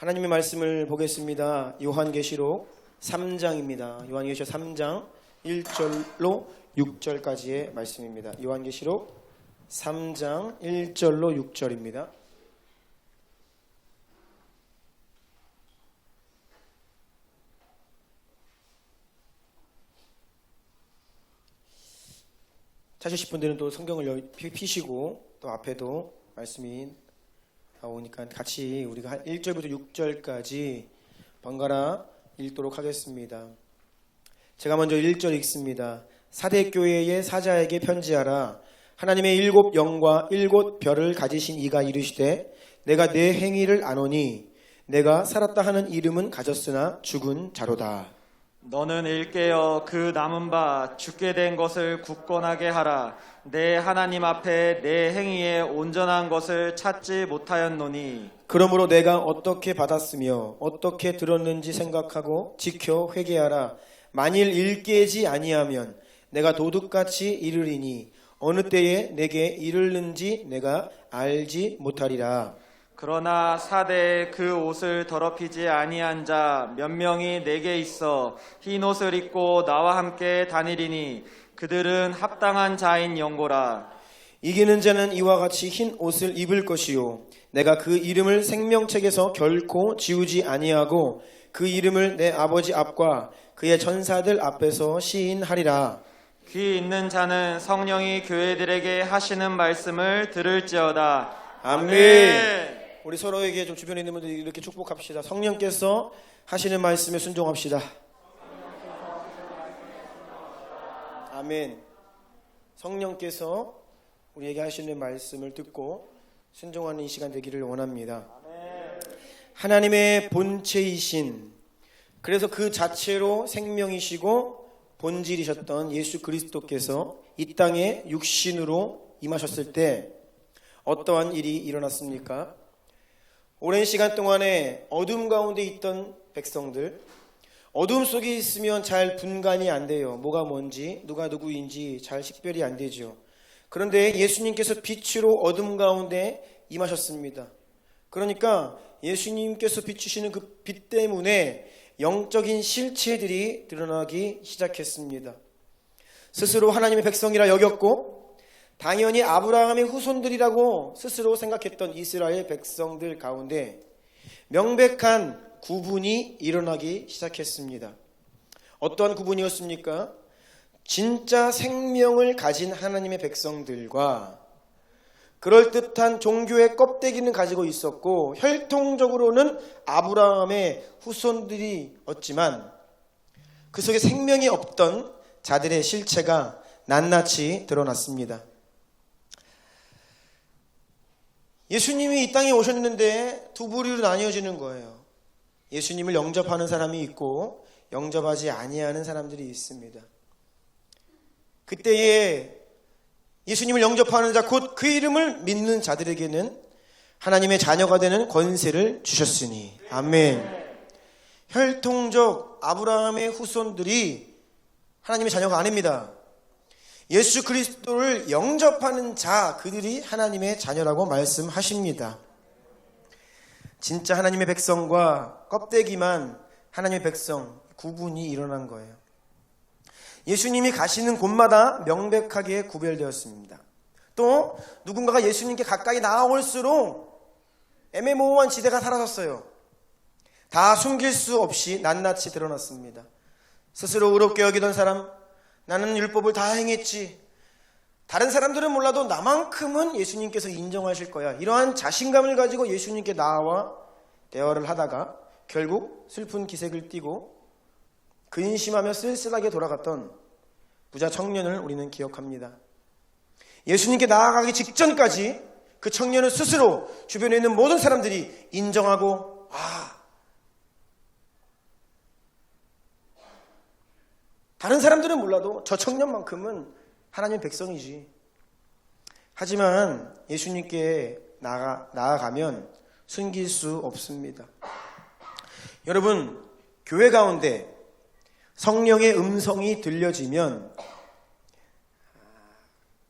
하나님의 말씀을 보겠습니다. 요한계시록 3장입니다. 요한계시록 3장 1절로 6절까지의 말씀입니다. 요한계시록 3장 1절로 6절입니다. 찾으실 분들은 또 성경을 피시고 또 앞에도 말씀이 나오니까 같이 우리가 한 1절부터 6절까지 번갈아 읽도록 하겠습니다. 제가 먼저 1절 읽습니다. 사대교회의 사자에게 편지하라. 하나님의 7 영과 7 별을 가지신 이가 이르시되 내가 내 행위를 아노니 내가 살았다 하는 이름은 가졌으나 죽은 자로다. 너는 일깨어 그 남은 바 죽게 된 것을 굳건하게 하라. 내 하나님 앞에 내 행위에 온전한 것을 찾지 못하였노니 그러므로 내가 어떻게 받았으며 어떻게 들었는지 생각하고 지켜 회개하라. 만일 일깨지 아니하면 내가 도둑같이 이르리니 어느 때에 내게 이르는지 내가 알지 못하리라. 그러나 사대에 그 옷을 더럽히지 아니한 자 몇 명이 내게 있어 흰 옷을 입고 나와 함께 다니리니 그들은 합당한 자인 영고라. 이기는 자는 이와 같이 흰 옷을 입을 것이요 내가 그 이름을 생명책에서 결코 지우지 아니하고 그 이름을 내 아버지 앞과 그의 천사들 앞에서 시인하리라. 귀 있는 자는 성령이 교회들에게 하시는 말씀을 들을지어다. 아멘. 우리 서로에게 좀 주변에 있는 분들이 이렇게 축복합시다. 성령께서 하시는 말씀에 순종합시다. 아멘. 성령께서 우리에게 하시는 말씀을 듣고 순종하는 이 시간 되기를 원합니다. 하나님의 본체이신, 그래서 그 자체로 생명이시고 본질이셨던 예수 그리스도께서 이 땅에 육신으로 임하셨을 때 어떠한 일이 일어났습니까? 오랜 시간 동안에 어둠 가운데 있던 백성들, 어둠 속에 있으면 잘 분간이 안 돼요. 뭐가 뭔지, 누가 누구인지 잘 식별이 안 되죠. 그런데 예수님께서 빛으로 어둠 가운데 임하셨습니다. 그러니까 예수님께서 비추시는 그 빛 때문에 영적인 실체들이 드러나기 시작했습니다. 스스로 하나님의 백성이라 여겼고 당연히 아브라함의 후손들이라고 스스로 생각했던 이스라엘 백성들 가운데 명백한 구분이 일어나기 시작했습니다. 어떠한 구분이었습니까? 진짜 생명을 가진 하나님의 백성들과 그럴듯한 종교의 껍데기는 가지고 있었고 혈통적으로는 아브라함의 후손들이었지만 그 속에 생명이 없던 자들의 실체가 낱낱이 드러났습니다. 예수님이 이 땅에 오셨는데 두 부류로 나뉘어지는 거예요. 예수님을 영접하는 사람이 있고 영접하지 아니하는 사람들이 있습니다. 그때에 예수님을 영접하는 자, 곧 그 이름을 믿는 자들에게는 하나님의 자녀가 되는 권세를 주셨으니 아멘. 혈통적 아브라함의 후손들이 하나님의 자녀가 아닙니다. 예수 그리스도를 영접하는 자, 그들이 하나님의 자녀라고 말씀하십니다. 진짜 하나님의 백성과 껍데기만 하나님의 백성, 구분이 일어난 거예요. 예수님이 가시는 곳마다 명백하게 구별되었습니다. 또 누군가가 예수님께 가까이 나아올수록 애매모호한 지대가 사라졌어요. 다 숨길 수 없이 낱낱이 드러났습니다. 스스로 의롭게 여기던 사람, 나는 율법을 다 행했지, 다른 사람들은 몰라도 나만큼은 예수님께서 인정하실 거야, 이러한 자신감을 가지고 예수님께 나와 대화를 하다가 결국 슬픈 기색을 띠고 근심하며 쓸쓸하게 돌아갔던 부자 청년을 우리는 기억합니다. 예수님께 나아가기 직전까지 그 청년은 스스로 주변에 있는 모든 사람들이 인정하고, 다른 사람들은 몰라도 저 청년만큼은 하나님의 백성이지. 하지만 예수님께 나아가면 숨길 수 없습니다. 여러분, 교회 가운데 성령의 음성이 들려지면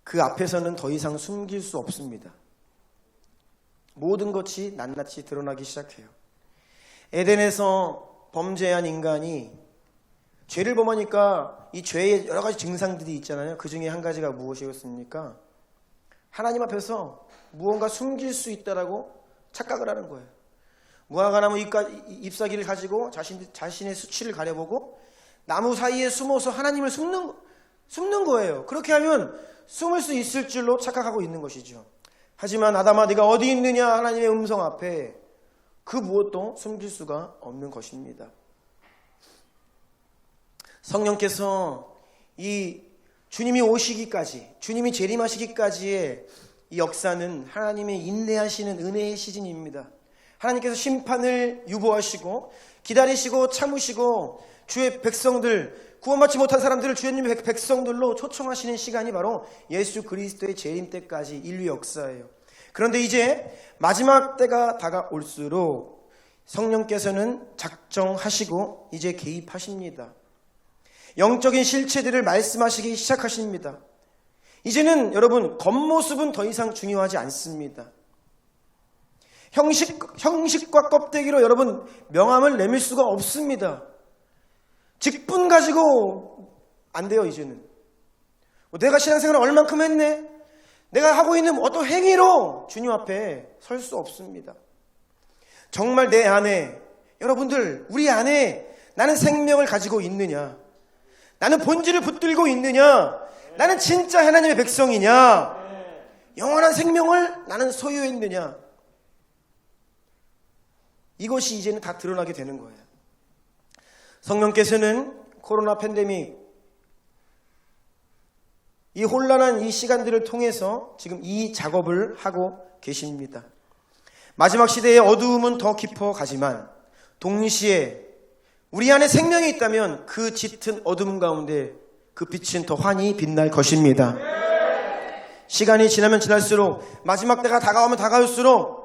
그 앞에서는 더 이상 숨길 수 없습니다. 모든 것이 낱낱이 드러나기 시작해요. 에덴에서 범죄한 인간이 죄를 범하니까 이 죄의 여러 가지 증상들이 있잖아요. 그 중에 한 가지가 무엇이었습니까? 하나님 앞에서 무언가 숨길 수 있다라고 착각을 하는 거예요. 무화과나무 잎사귀를 가지고 자신의 수치를 가려보고 나무 사이에 숨어서 하나님을 숨는 거예요. 그렇게 하면 숨을 수 있을 줄로 착각하고 있는 것이죠. 하지만 아담아 네가 어디 있느냐 하나님의 음성 앞에 그 무엇도 숨길 수가 없는 것입니다. 성령께서 이 주님이 오시기까지, 주님이 재림하시기까지의 이 역사는 하나님의 인내하시는 은혜의 시즌입니다. 하나님께서 심판을 유보하시고 기다리시고 참으시고 주의 백성들, 구원받지 못한 사람들을 주님의 백성들로 초청하시는 시간이 바로 예수 그리스도의 재림 때까지 인류 역사예요. 그런데 이제 마지막 때가 다가올수록 성령께서는 작정하시고 이제 개입하십니다. 영적인 실체들을 말씀하시기 시작하십니다. 이제는 여러분 겉모습은 더 이상 중요하지 않습니다. 형식과 껍데기로 여러분 명함을 내밀 수가 없습니다. 직분 가지고 안 돼요. 이제는 내가 신앙생활을 얼만큼 했네, 내가 하고 있는 어떤 행위로 주님 앞에 설 수 없습니다. 정말 내 안에, 여러분들 우리 안에 나는 생명을 가지고 있느냐, 나는 본질을 붙들고 있느냐, 나는 진짜 하나님의 백성이냐, 영원한 생명을 나는 소유했느냐, 이것이 이제는 다 드러나게 되는 거예요. 성령께서는 코로나 팬데믹, 이 혼란한 이 시간들을 통해서 지금 이 작업을 하고 계십니다. 마지막 시대의 어두움은 더 깊어가지만 동시에 우리 안에 생명이 있다면 그 짙은 어둠 가운데 그 빛은 더 환히 빛날 것입니다. 시간이 지나면 지날수록, 마지막 때가 다가오면 다가올수록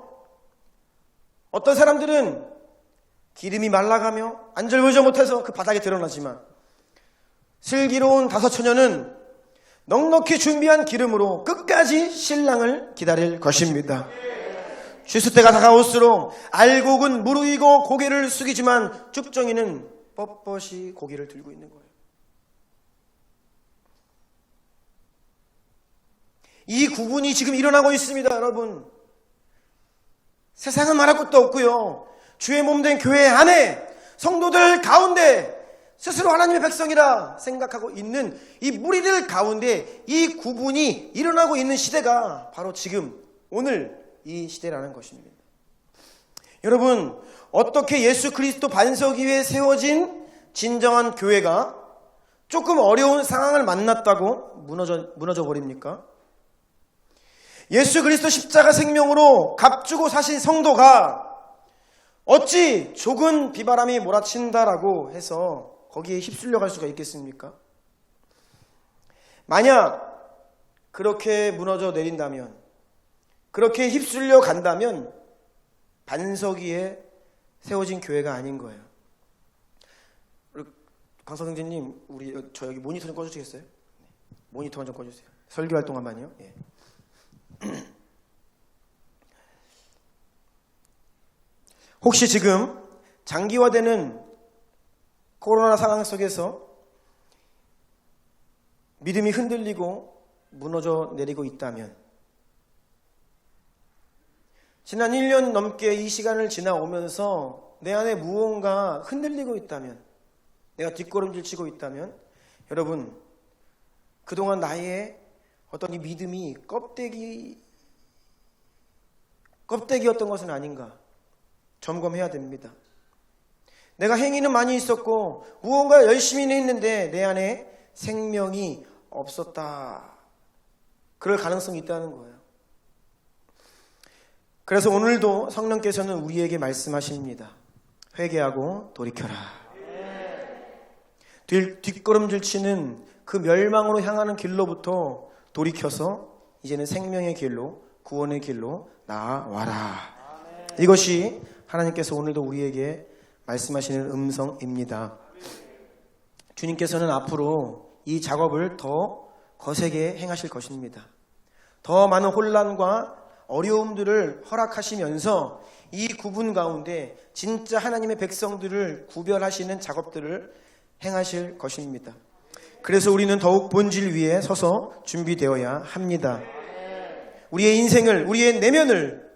어떤 사람들은 기름이 말라가며 안절부절 못해서 그 바닥에 드러나지만 슬기로운 다섯 처녀는 넉넉히 준비한 기름으로 끝까지 신랑을 기다릴 것입니다. 주스 때가 다가올수록 알곡은 무르익고 고개를 숙이지만 쭉정이는 뻣뻣이 고개를 들고 있는 거예요. 이 구분이 지금 일어나고 있습니다. 여러분, 세상은 말할 것도 없고요, 주의 몸된 교회 안에 성도들 가운데 스스로 하나님의 백성이라 생각하고 있는 이 무리들 가운데 이 구분이 일어나고 있는 시대가 바로 지금 오늘 이 시대라는 것입니다. 여러분, 어떻게 예수 그리스도 반석 위에 세워진 진정한 교회가 조금 어려운 상황을 만났다고 무너져 버립니까? 예수 그리스도 십자가 생명으로 값주고 사신 성도가 어찌 조금 비바람이 몰아친다라고 해서 거기에 휩쓸려 갈 수가 있겠습니까? 만약 그렇게 무너져 내린다면, 그렇게 휩쓸려 간다면 반석 위에 세워진 교회가 아닌 거예요. 강서경제님, 저 여기 모니터 좀 꺼주시겠어요? 모니터만 좀 꺼주세요. 설교할 동안만요. 예. 혹시 지금 장기화되는 코로나 상황 속에서 믿음이 흔들리고 무너져 내리고 있다면, 지난 1년 넘게 이 시간을 지나오면서 내 안에 무언가 흔들리고 있다면, 내가 뒷걸음질 치고 있다면, 여러분, 그동안 나의 어떤 이 믿음이 껍데기였던 것은 아닌가 점검해야 됩니다. 내가 행위는 많이 있었고 무언가 열심히 했는데 내 안에 생명이 없었다, 그럴 가능성이 있다는 거예요. 그래서 오늘도 성령께서는 우리에게 말씀하십니다. 회개하고 돌이켜라. 뒷걸음질 치는 그 멸망으로 향하는 길로부터 돌이켜서 이제는 생명의 길로, 구원의 길로 나아와라. 이것이 하나님께서 오늘도 우리에게 말씀하시는 음성입니다. 주님께서는 앞으로 이 작업을 더 거세게 행하실 것입니다. 더 많은 혼란과 어려움들을 허락하시면서 이 구분 가운데 진짜 하나님의 백성들을 구별하시는 작업들을 행하실 것입니다. 그래서 우리는 더욱 본질 위에 서서 준비되어야 합니다. 우리의 인생을, 우리의 내면을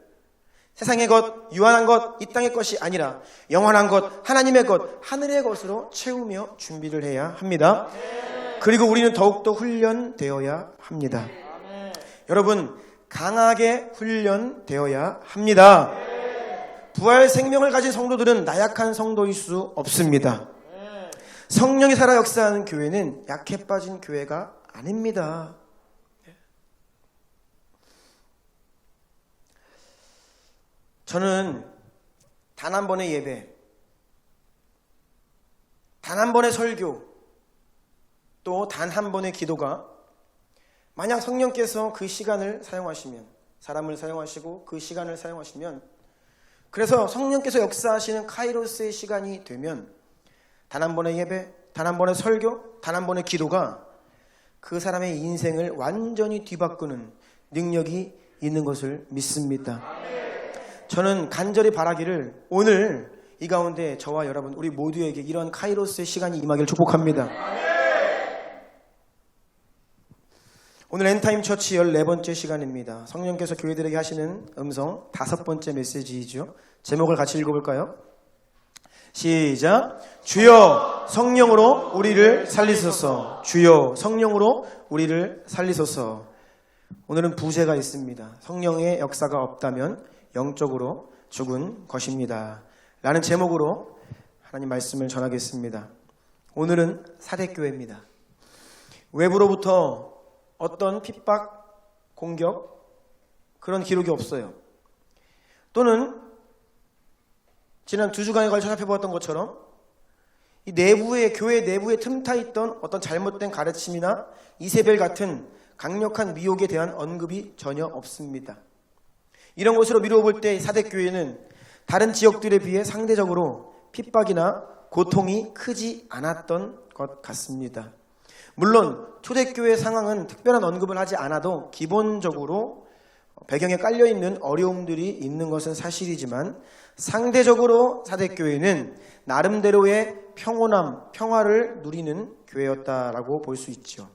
세상의 것, 유한한 것, 이 땅의 것이 아니라 영원한 것, 하나님의 것, 하늘의 것으로 채우며 준비를 해야 합니다. 그리고 우리는 더욱더 훈련되어야 합니다. 여러분, 강하게 훈련되어야 합니다. 부활 생명을 가진 성도들은 나약한 성도일 수 없습니다. 성령이 살아 역사하는 교회는 약해 빠진 교회가 아닙니다. 저는 단 한 번의 예배, 단 한 번의 설교, 또 단 한 번의 기도가 만약 성령께서 그 시간을 사용하시면, 사람을 사용하시고 그 시간을 사용하시면, 그래서 성령께서 역사하시는 카이로스의 시간이 되면 단 한 번의 예배, 단 한 번의 설교, 단 한 번의 기도가 그 사람의 인생을 완전히 뒤바꾸는 능력이 있는 것을 믿습니다. 저는 간절히 바라기를 오늘 이 가운데 저와 여러분 우리 모두에게 이런 카이로스의 시간이 임하기를 축복합니다. 오늘 엔타임 처치 14번째 시간입니다. 성령께서 교회들에게 하시는 음성 5번째 메시지이죠. 제목을 같이 읽어볼까요? 시작. 주여 성령으로 우리를 살리소서. 주여 성령으로 우리를 살리소서. 오늘은 부제가 있습니다. 성령의 역사가 없다면 영적으로 죽은 것입니다. 라는 제목으로 하나님 말씀을 전하겠습니다. 오늘은 사대교회입니다. 외부로부터 어떤 핍박, 공격 그런 기록이 없어요. 또는 지난 2주간에 걸쳐 살펴보았던 것처럼 이 내부에, 교회 내부에 틈타 있던 어떤 잘못된 가르침이나 이세벨 같은 강력한 미혹에 대한 언급이 전혀 없습니다. 이런 것으로 미루어 볼 때 사대교회는 다른 지역들에 비해 상대적으로 핍박이나 고통이 크지 않았던 것 같습니다. 물론 초대교회 상황은 특별한 언급을 하지 않아도 기본적으로 배경에 깔려있는 어려움들이 있는 것은 사실이지만 상대적으로 사대교회는 나름대로의 평온함, 평화를 누리는 교회였다라고 볼 수 있죠.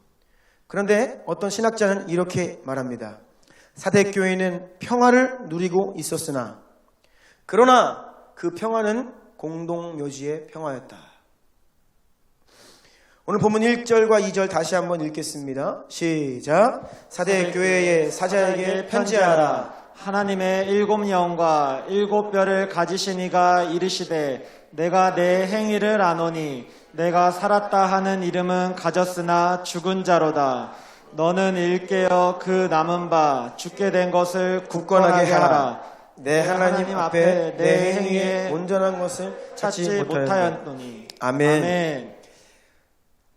그런데 어떤 신학자는 이렇게 말합니다. 사대교회는 평화를 누리고 있었으나 그러나 그 평화는 공동묘지의 평화였다. 오늘 본문 1절과 2절 다시 한번 읽겠습니다. 시작. 사대교회의 사자에게 편지하라. 하나님의 7 영과 7 뼈를 가지신 이가 이르시되 내가 내 행위를 아노니 내가 살았다 하는 이름은 가졌으나 죽은 자로다. 너는 일깨어 그 남은 바 죽게 된 것을 굳건하게 하라. 내 하나님 앞에 내 행위에 온전한 것을 찾지 못하였노니. 아멘. 아멘.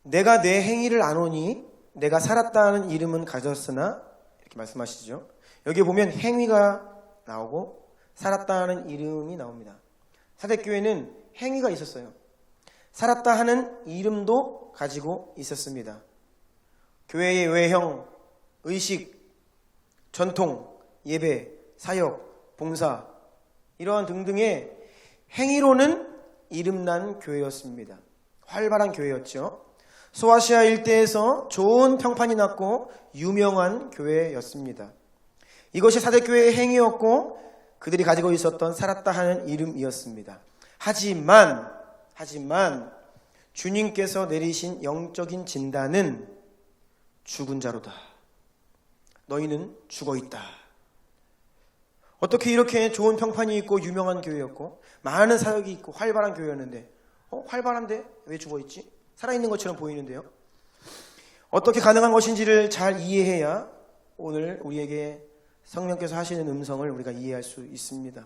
내가 내 행위를 아노니 내가 살았다 하는 이름은 가졌으나 이렇게 말씀하시죠. 여기 보면 행위가 나오고 살았다 하는 이름이 나옵니다. 사대교회는 행위가 있었어요. 살았다 하는 이름도 가지고 있었습니다. 교회의 외형, 의식, 전통, 예배, 사역, 봉사 이러한 등등의 행위로는 이름난 교회였습니다. 활발한 교회였죠. 소아시아 일대에서 좋은 평판이 났고 유명한 교회였습니다. 이것이 사대교회의 행위였고 그들이 가지고 있었던 살았다 하는 이름이었습니다. 하지만 주님께서 내리신 영적인 진단은 죽은 자로다. 너희는 죽어있다. 어떻게 이렇게 좋은 평판이 있고 유명한 교회였고 많은 사역이 있고 활발한 교회였는데 활발한데 왜 죽어있지? 살아있는 것처럼 보이는데요. 어떻게 가능한 것인지를 잘 이해해야 오늘 우리에게 성령께서 하시는 음성을 우리가 이해할 수 있습니다.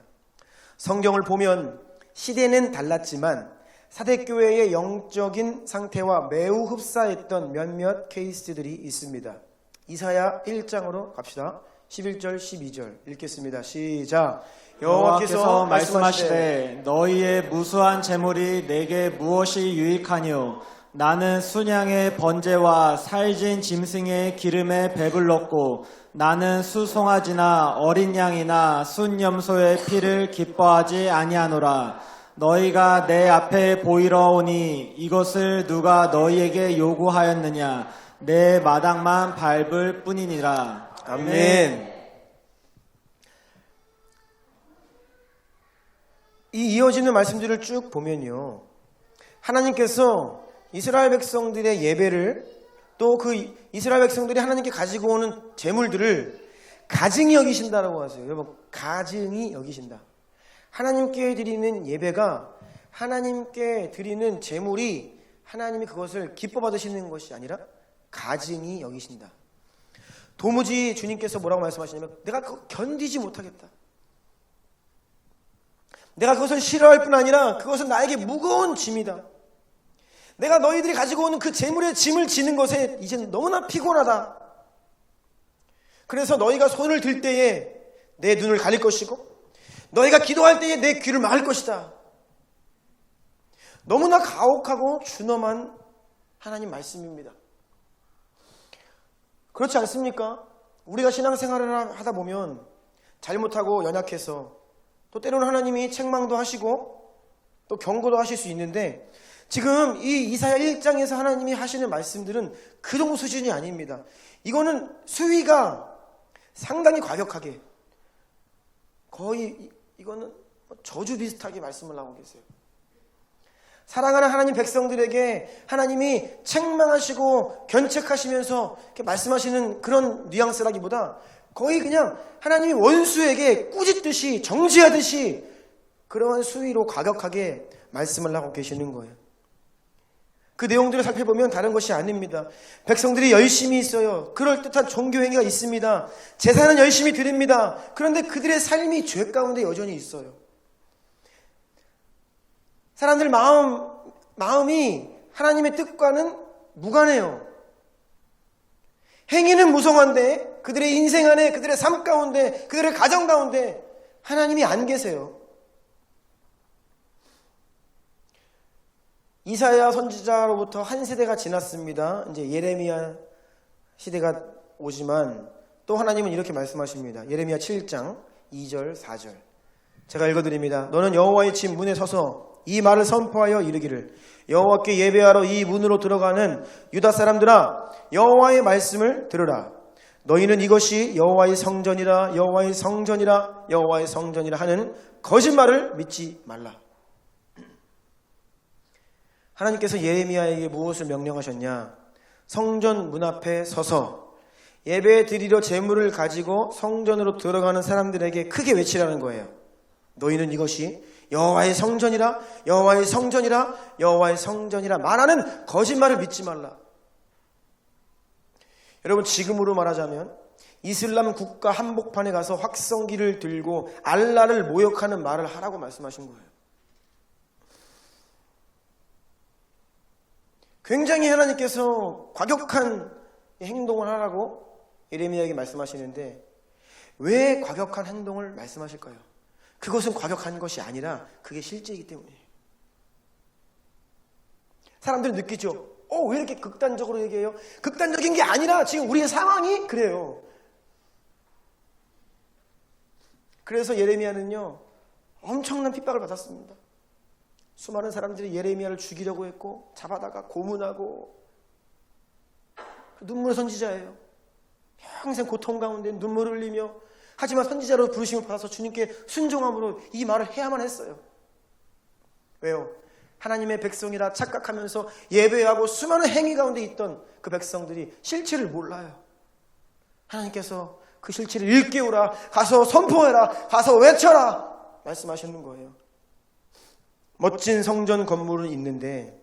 성경을 보면 시대는 달랐지만 사대교회의 영적인 상태와 매우 흡사했던 몇몇 케이스들이 있습니다. 이사야 1장으로 갑시다. 11절 12절 읽겠습니다. 시작. 여호와께서 말씀하시되 너희의 무수한 재물이 내게 무엇이 유익하뇨? 나는 순양의 번제와 살진 짐승의 기름에 배불렀고 나는 수송아지나 어린 양이나 순염소의 피를 기뻐하지 아니하노라. 너희가 내 앞에 보이러 오니 이것을 누가 너희에게 요구하였느냐. 내 마당만 밟을 뿐이니라. 아멘. 이 이어지는 말씀들을 쭉 보면요, 하나님께서 이스라엘 백성들의 예배를, 또 그 이스라엘 백성들이 하나님께 가지고 오는 제물들을 가증히 여기신다라고 하세요. 여러분, 가증히 여기신다. 하나님께 드리는 예배가, 하나님께 드리는 제물이 하나님이 그것을 기뻐 받으시는 것이 아니라 가증히 여기신다. 도무지 주님께서 뭐라고 말씀하시냐면, 내가 그거 견디지 못하겠다. 내가 그것을 싫어할 뿐 아니라 그것은 나에게 무거운 짐이다. 내가 너희들이 가지고 오는 그 재물의 짐을 지는 것에 이제는 너무나 피곤하다. 그래서 너희가 손을 들 때에 내 눈을 가릴 것이고 너희가 기도할 때에 내 귀를 막을 것이다. 너무나 가혹하고 준엄한 하나님 말씀입니다. 그렇지 않습니까? 우리가 신앙생활을 하다 보면 잘못하고 연약해서 또 때로는 하나님이 책망도 하시고 또 경고도 하실 수 있는데, 지금 이 이사야 1장에서 하나님이 하시는 말씀들은 그 정도 수준이 아닙니다. 이거는 수위가 상당히 과격하게, 거의 이거는 저주 비슷하게 말씀을 하고 계세요. 사랑하는 하나님 백성들에게 하나님이 책망하시고 견책하시면서 이렇게 말씀하시는 그런 뉘앙스라기보다 거의 그냥 하나님이 원수에게 꾸짖듯이 정죄하듯이 그러한 수위로 과격하게 말씀을 하고 계시는 거예요. 그 내용들을 살펴보면 다른 것이 아닙니다. 백성들이 열심히 있어요. 그럴듯한 종교행위가 있습니다. 제사는 열심히 드립니다. 그런데 그들의 삶이 죄 가운데 여전히 있어요. 사람들 마음이 하나님의 뜻과는 무관해요. 행위는 무성한데 그들의 인생 안에, 그들의 삶 가운데, 그들의 가정 가운데 하나님이 안 계세요. 이사야 선지자로부터 한 세대가 지났습니다. 이제 예레미야 시대가 오지만 또 하나님은 이렇게 말씀하십니다. 예레미야 7장 2절 4절 제가 읽어드립니다. 너는 여호와의 집 문에 서서 이 말을 선포하여 이르기를, 여호와께 예배하러 이 문으로 들어가는 유다 사람들아, 여호와의 말씀을 들으라. 너희는 이것이 여호와의 성전이라, 여호와의 성전이라, 여호와의 성전이라 하는 거짓말을 믿지 말라. 하나님께서 예레미야에게 무엇을 명령하셨냐? 성전 문 앞에 서서 예배 드리려 제물을 가지고 성전으로 들어가는 사람들에게 크게 외치라는 거예요. 너희는 이것이 여호와의 성전이라, 여호와의 성전이라, 여호와의 성전이라 말하는 거짓말을 믿지 말라. 여러분, 지금으로 말하자면 이슬람 국가 한복판에 가서 확성기를 들고 알라를 모욕하는 말을 하라고 말씀하신 거예요. 굉장히 하나님께서 과격한 행동을 하라고 예레미야에게 말씀하시는데, 왜 과격한 행동을 말씀하실까요? 그것은 과격한 것이 아니라 그게 실제이기 때문이에요. 사람들은 느끼죠. 왜 이렇게 극단적으로 얘기해요? 극단적인 게 아니라 지금 우리의 상황이 그래요. 그래서 예레미야는요, 엄청난 핍박을 받았습니다. 수많은 사람들이 예레미야를 죽이려고 했고 잡아다가 고문하고, 눈물의 선지자예요. 평생 고통 가운데 눈물을 흘리며, 하지만 선지자로 부르심을 받아서 주님께 순종함으로 이 말을 해야만 했어요. 왜요? 하나님의 백성이라 착각하면서 예배하고 수많은 행위 가운데 있던 그 백성들이 실체를 몰라요. 하나님께서 그 실체를 일깨우라, 가서 선포해라, 가서 외쳐라 말씀하시는 거예요. 멋진 성전 건물은 있는데,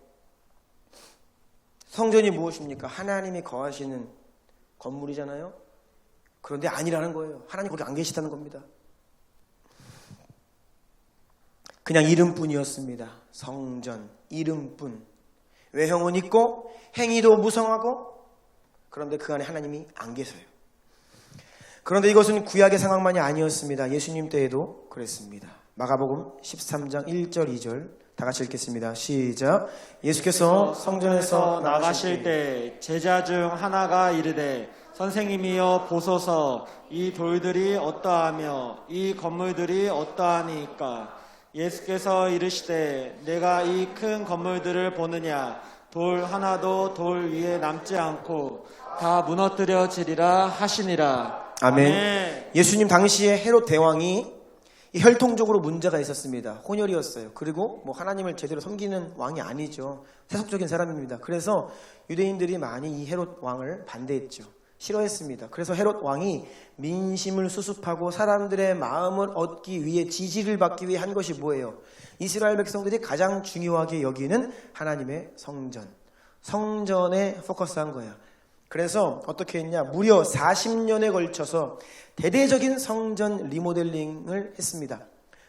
성전이 무엇입니까? 하나님이 거하시는 건물이잖아요. 그런데 아니라는 거예요. 하나님 거기 안 계시다는 겁니다. 그냥 이름뿐이었습니다. 성전, 이름뿐. 외형은 있고 행위도 무성하고, 그런데 그 안에 하나님이 안 계세요. 그런데 이것은 구약의 상황만이 아니었습니다. 예수님 때에도 그랬습니다. 마가복음 13장 1절 2절 다 같이 읽겠습니다. 시작. 예수께서 성전에서 나가실 때 제자 중 하나가 이르되 선생님이여 보소서 이 돌들이 어떠하며 이 건물들이 어떠하니까. 예수께서 이르시되 내가 이 큰 건물들을 보느냐. 돌 하나도 돌 위에 남지 않고 다 무너뜨려지리라 하시니라. 아멘. 예수님 당시에 헤롯 대왕이 이 혈통적으로 문제가 있었습니다. 혼혈이었어요. 그리고 뭐 하나님을 제대로 섬기는 왕이 아니죠. 세속적인 사람입니다. 그래서 유대인들이 많이 이 헤롯 왕을 반대했죠. 싫어했습니다. 그래서 헤롯 왕이 민심을 수습하고 사람들의 마음을 얻기 위해, 지지를 받기 위해 한 것이 뭐예요? 이스라엘 백성들이 가장 중요하게 여기는 하나님의 성전. 성전에 포커스한 거예요. 그래서 어떻게 했냐? 무려 40년에 걸쳐서 대대적인 성전 리모델링을 했습니다.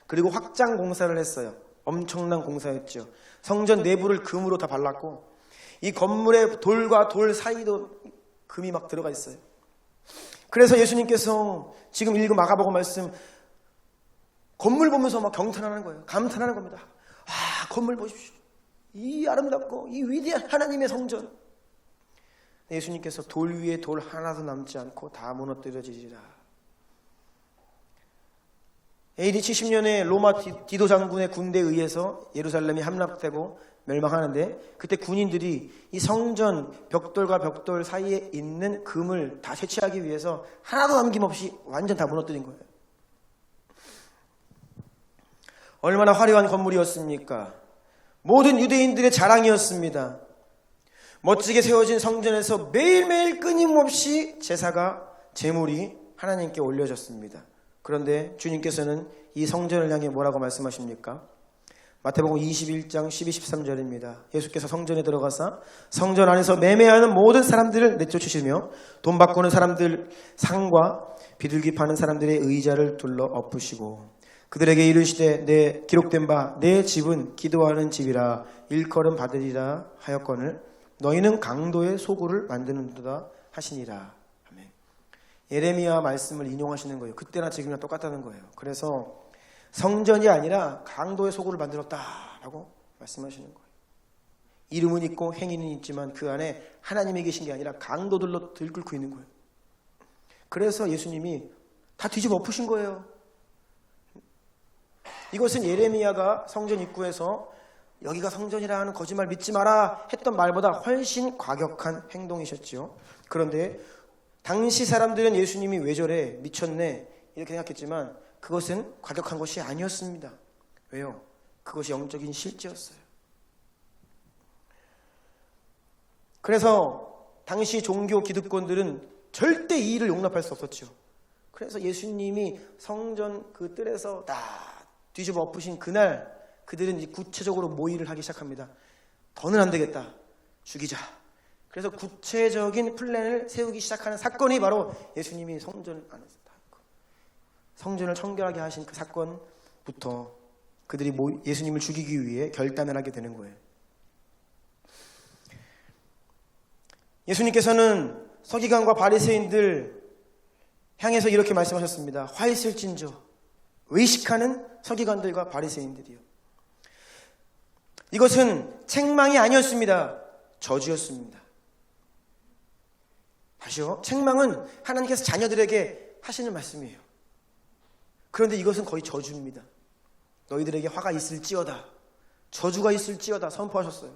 그리고 확장 공사를 했어요. 엄청난 공사였죠. 성전 내부를 금으로 다 발랐고 이 건물의 돌과 돌 사이도 금이 막 들어가 있어요. 그래서 예수님께서 지금 읽은 마가복음 말씀, 건물 보면서 막 경탄하는 거예요. 감탄하는 겁니다. 아, 건물 보십시오. 이 아름답고 이 위대한 하나님의 성전. 예수님께서 돌 위에 돌 하나도 남지 않고 다 무너뜨려지리라. AD 70년에 로마 디도 장군의 군대에 의해서 예루살렘이 함락되고 멸망하는데, 그때 군인들이 이 성전 벽돌과 벽돌 사이에 있는 금을 다 채취하기 위해서 하나도 남김없이 완전 다 무너뜨린 거예요. 얼마나 화려한 건물이었습니까? 모든 유대인들의 자랑이었습니다. 멋지게 세워진 성전에서 매일매일 끊임없이 제물이 하나님께 올려졌습니다. 그런데 주님께서는 이 성전을 향해 뭐라고 말씀하십니까? 마태복음 21장 12, 13절입니다. 예수께서 성전에 들어가사 성전 안에서 매매하는 모든 사람들을 내쫓으시며 돈 바꾸는 사람들 상과 비둘기 파는 사람들의 의자를 둘러 엎으시고 그들에게 이르시되 내 기록된 바 내 집은 기도하는 집이라 일컬음 받으리라 하였거늘 너희는 강도의 소굴을 만드는도다 하시니라. 아멘. 예레미야 말씀을 인용하시는 거예요. 그때나 지금이나 똑같다는 거예요. 그래서 성전이 아니라 강도의 소굴을 만들었다라고 말씀하시는 거예요. 이름은 있고 행위는 있지만 그 안에 하나님이 계신 게 아니라 강도들로 들끓고 있는 거예요. 그래서 예수님이 다 뒤집어 엎으신 거예요. 이것은 예레미야가 성전 입구에서 여기가 성전이라 하는 거짓말 믿지 마라 했던 말보다 훨씬 과격한 행동이셨죠. 그런데 당시 사람들은 예수님이 왜 저래, 미쳤네 이렇게 생각했지만 그것은 과격한 것이 아니었습니다. 왜요? 그것이 영적인 실제였어요. 그래서 당시 종교 기득권들은 절대 이 일을 용납할 수 없었죠. 그래서 예수님이 성전 그 뜰에서 다 뒤집어 엎으신 그날 그들은 이제 구체적으로 모의를 하기 시작합니다. 더는 안 되겠다. 죽이자. 그래서 구체적인 플랜을 세우기 시작하는 사건이 바로 예수님이 성전 안에서 성전을 청결하게 하신 그 사건부터 그들이 예수님을 죽이기 위해 결단을 하게 되는 거예요. 예수님께서는 서기관과 바리새인들 향해서 이렇게 말씀하셨습니다. 화 있을진저 의식하는 서기관들과 바리새인들이요. 이것은 책망이 아니었습니다. 저주였습니다. 다시요. 책망은 하나님께서 자녀들에게 하시는 말씀이에요. 그런데 이것은 거의 저주입니다. 너희들에게 화가 있을지어다. 저주가 있을지어다 선포하셨어요.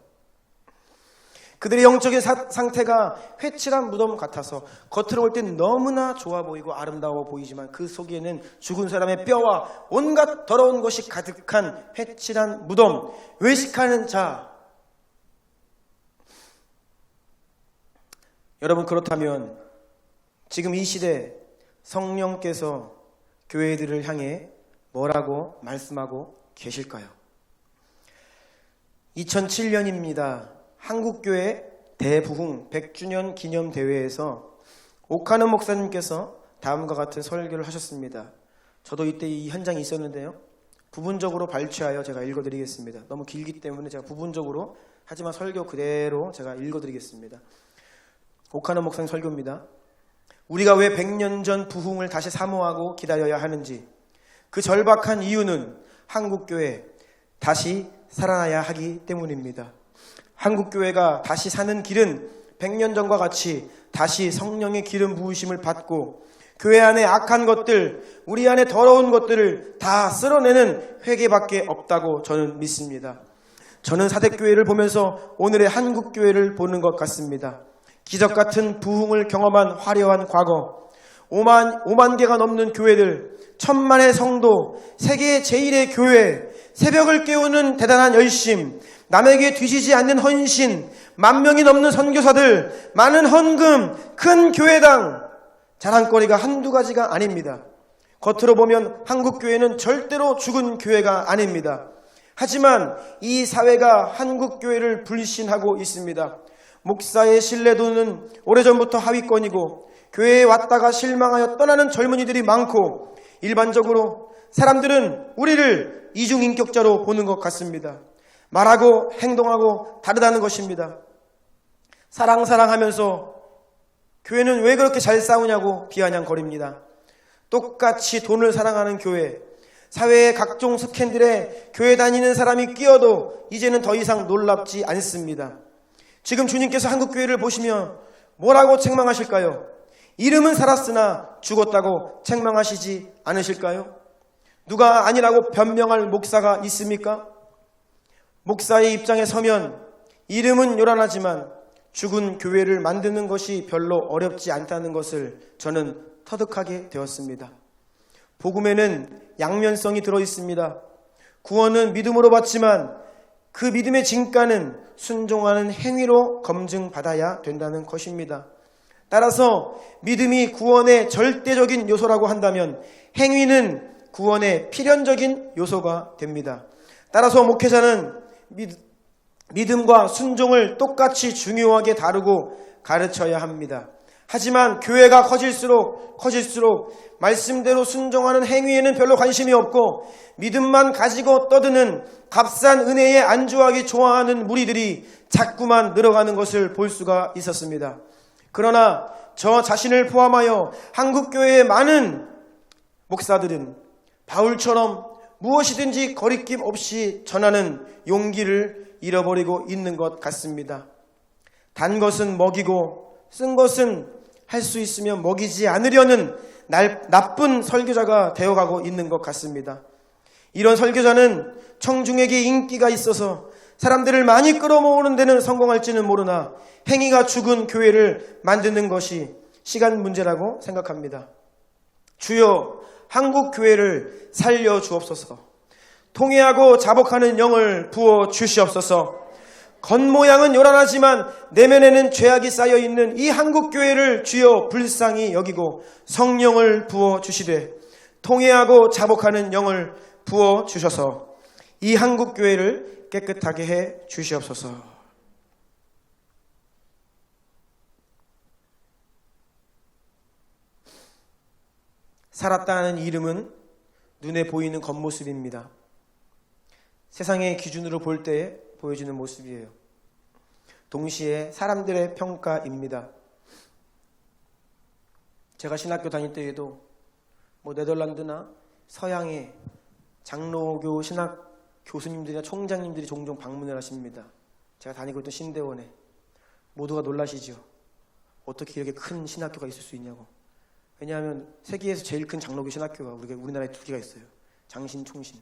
그들의 영적인 상태가 회칠한 무덤 같아서 겉으로 볼 땐 너무나 좋아 보이고 아름다워 보이지만 그 속에는 죽은 사람의 뼈와 온갖 더러운 것이 가득한 회칠한 무덤, 외식하는 자. 여러분, 그렇다면 지금 이 시대 성령께서 교회들을 향해 뭐라고 말씀하고 계실까요? 2007년입니다. 한국교회 대부흥 100주년 기념대회에서 옥하는 목사님께서 다음과 같은 설교를 하셨습니다. 저도 이때 이 현장에 있었는데요. 부분적으로 발췌하여 제가 읽어드리겠습니다. 너무 길기 때문에 제가 부분적으로, 하지만 설교 그대로 제가 읽어드리겠습니다. 옥하는 목사님 설교입니다. 우리가 왜 100년 전 부흥을 다시 사모하고 기다려야 하는지, 그 절박한 이유는 한국교회 다시 살아나야 하기 때문입니다. 한국교회가 다시 사는 길은 100년 전과 같이 다시 성령의 기름 부으심을 받고 교회 안에 악한 것들, 우리 안에 더러운 것들을 다 쓸어내는 회개밖에 없다고 저는 믿습니다. 저는 사대교회를 보면서 오늘의 한국교회를 보는 것 같습니다. 기적 같은 부흥을 경험한 화려한 과거, 5만 개가 넘는 교회들, 1000만의 성도, 세계 제1의 교회, 새벽을 깨우는 대단한 열심, 남에게 뒤지지 않는 헌신, 10,000명이 넘는 선교사들, 많은 헌금, 큰 교회당, 자랑거리가 한두 가지가 아닙니다. 겉으로 보면 한국교회는 절대로 죽은 교회가 아닙니다. 하지만 이 사회가 한국교회를 불신하고 있습니다. 목사의 신뢰도는 오래전부터 하위권이고 교회에 왔다가 실망하여 떠나는 젊은이들이 많고 일반적으로 사람들은 우리를 이중인격자로 보는 것 같습니다. 말하고 행동하고 다르다는 것입니다. 사랑하면서 교회는 왜 그렇게 잘 싸우냐고 비아냥거립니다. 똑같이 돈을 사랑하는 교회, 사회의 각종 스캔들에 교회 다니는 사람이 끼어도 이제는 더 이상 놀랍지 않습니다. 지금 주님께서 한국교회를 보시면 뭐라고 책망하실까요? 이름은 살았으나 죽었다고 책망하시지 않으실까요? 누가 아니라고 변명할 목사가 있습니까? 목사의 입장에 서면 이름은 요란하지만 죽은 교회를 만드는 것이 별로 어렵지 않다는 것을 저는 터득하게 되었습니다. 복음에는 양면성이 들어있습니다. 구원은 믿음으로 받지만 그 믿음의 진가는 순종하는 행위로 검증받아야 된다는 것입니다. 따라서 믿음이 구원의 절대적인 요소라고 한다면 행위는 구원의 필연적인 요소가 됩니다. 따라서 목회자는 믿음과 순종을 똑같이 중요하게 다루고 가르쳐야 합니다. 하지만 교회가 커질수록 말씀대로 순종하는 행위에는 별로 관심이 없고 믿음만 가지고 떠드는 값싼 은혜에 안주하기 좋아하는 무리들이 자꾸만 늘어가는 것을 볼 수가 있었습니다. 그러나 저 자신을 포함하여 한국교회의 많은 목사들은 바울처럼 무엇이든지 거리낌 없이 전하는 용기를 잃어버리고 있는 것 같습니다. 단 것은 먹이고 쓴 것은 할 수 있으면 먹이지 않으려는 나쁜 설교자가 되어가고 있는 것 같습니다. 이런 설교자는 청중에게 인기가 있어서 사람들을 많이 끌어모으는 데는 성공할지는 모르나 행위가 죽은 교회를 만드는 것이 시간 문제라고 생각합니다. 주여 한국 교회를 살려주옵소서. 통회하고 자복하는 영을 부어 주시옵소서. 겉모양은 요란하지만 내면에는 죄악이 쌓여있는 이 한국교회를 주여 불쌍히 여기고 성령을 부어 주시되 통회하고 자복하는 영을 부어 주셔서 이 한국교회를 깨끗하게 해 주시옵소서. 살았다는 이름은 눈에 보이는 겉모습입니다. 세상의 기준으로 볼 때 보여지는 모습이에요. 동시에 사람들의 평가입니다. 제가 신학교 다닐 때에도 네덜란드나 서양의 장로교 신학 교수님들이나 총장님들이 종종 방문을 하십니다. 제가 다니고 있던 신대원에 모두가 놀라시죠. 어떻게 이렇게 큰 신학교가 있을 수 있냐고. 왜냐하면 세계에서 제일 큰 장로교 신학교가 우리나라에 2개가 있어요. 장신, 총신.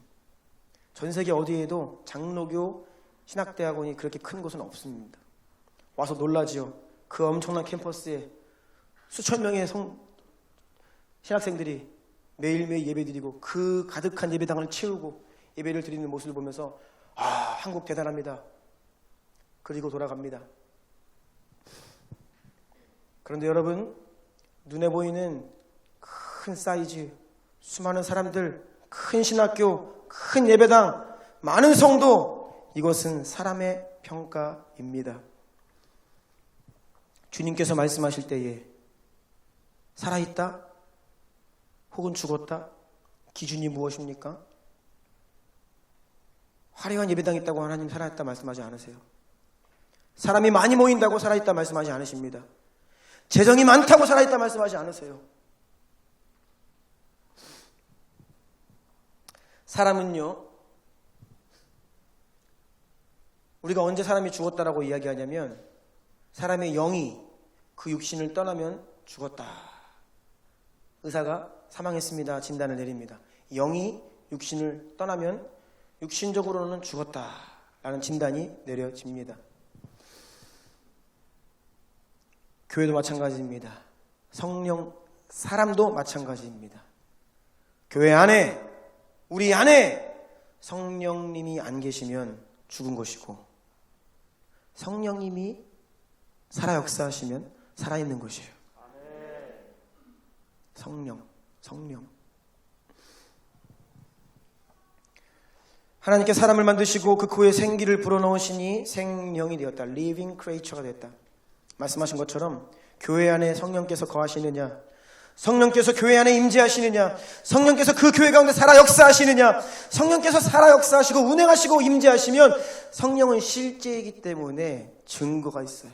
전 세계 어디에도 장로교 신학대학원이 그렇게 큰 곳은 없습니다. 와서 놀라지요. 그 엄청난 캠퍼스에 수천 명의 신학생들이 매일매일 예배드리고 그 가득한 예배당을 채우고 예배를 드리는 모습을 보면서 한국 대단합니다. 그리고 돌아갑니다. 그런데 여러분, 눈에 보이는 큰 사이즈, 수많은 사람들, 큰 신학교, 큰 예배당, 많은 성도, 이것은 사람의 평가입니다. 주님께서 말씀하실 때에 살아있다? 혹은 죽었다? 기준이 무엇입니까? 화려한 예배당이 있다고 하나님 살아있다 말씀하지 않으세요. 사람이 많이 모인다고 살아있다 말씀하지 않으십니다. 재정이 많다고 살아있다 말씀하지 않으세요. 사람은요, 우리가 언제 사람이 죽었다라고 이야기하냐면 사람의 영이 그 육신을 떠나면 죽었다. 의사가 사망했습니다. 진단을 내립니다. 영이 육신을 떠나면 육신적으로는 죽었다라는 진단이 내려집니다. 교회도 마찬가지입니다. 성령, 사람도 마찬가지입니다. 교회 안에, 우리 안에 성령님이 안 계시면 죽은 것이고 성령님이 살아 역사하시면 살아있는 것이에요. 성령. 하나님께 사람을 만드시고 그 코에 생기를 불어넣으시니 생명이 되었다. Living creature가 됐다. 말씀하신 것처럼 교회 안에 성령께서 거하시느냐, 성령께서 교회 안에 임재하시느냐, 성령께서 그 교회 가운데 살아 역사하시느냐, 성령께서 살아 역사하시고 운행하시고 임재하시면 성령은 실제이기 때문에 증거가 있어요.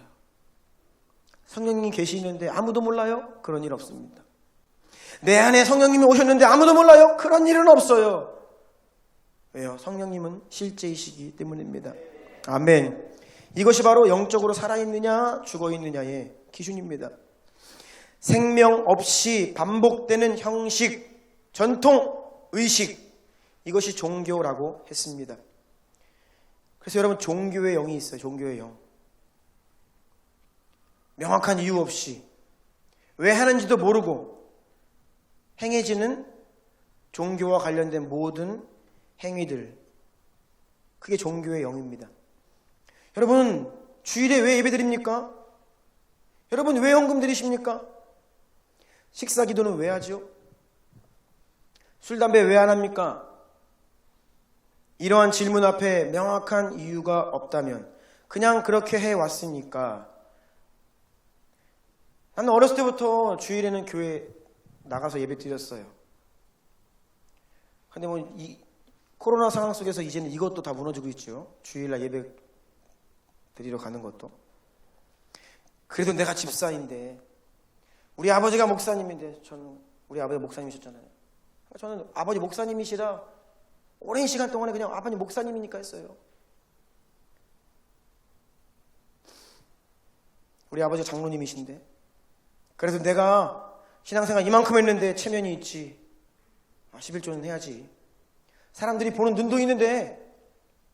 성령님이 계시는데 아무도 몰라요? 그런 일 없습니다. 내 안에 성령님이 오셨는데 아무도 몰라요? 그런 일은 없어요. 왜요? 성령님은 실제이시기 때문입니다. 아멘. 이것이 바로 영적으로 살아있느냐 죽어있느냐의 기준입니다. 생명 없이 반복되는 형식, 전통, 의식, 이것이 종교라고 했습니다. 그래서 여러분, 종교의 영이 있어요. 종교의 영. 명확한 이유 없이 왜 하는지도 모르고 행해지는 종교와 관련된 모든 행위들, 그게 종교의 영입니다. 여러분, 주일에 왜 예배드립니까? 여러분, 왜 헌금 드리십니까? 식사 기도는 왜 하죠? 술, 담배 왜 안 합니까? 이러한 질문 앞에 명확한 이유가 없다면 그냥 그렇게 해왔으니까. 나는 어렸을 때부터 주일에는 교회 나가서 예배 드렸어요. 근데 이 코로나 상황 속에서 이제는 이것도 다 무너지고 있죠. 주일날 예배 드리러 가는 것도. 그래도 내가 집사인데, 우리 아버지가 목사님인데, 우리 아버지 목사님이셨잖아요. 저는 아버지 목사님이시라 오랜 시간 동안에 그냥 아버님 목사님이니까 했어요. 우리 아버지 장로님이신데, 그래도 내가 신앙생활 이만큼 했는데 체면이 있지. 11조는 해야지. 사람들이 보는 눈도 있는데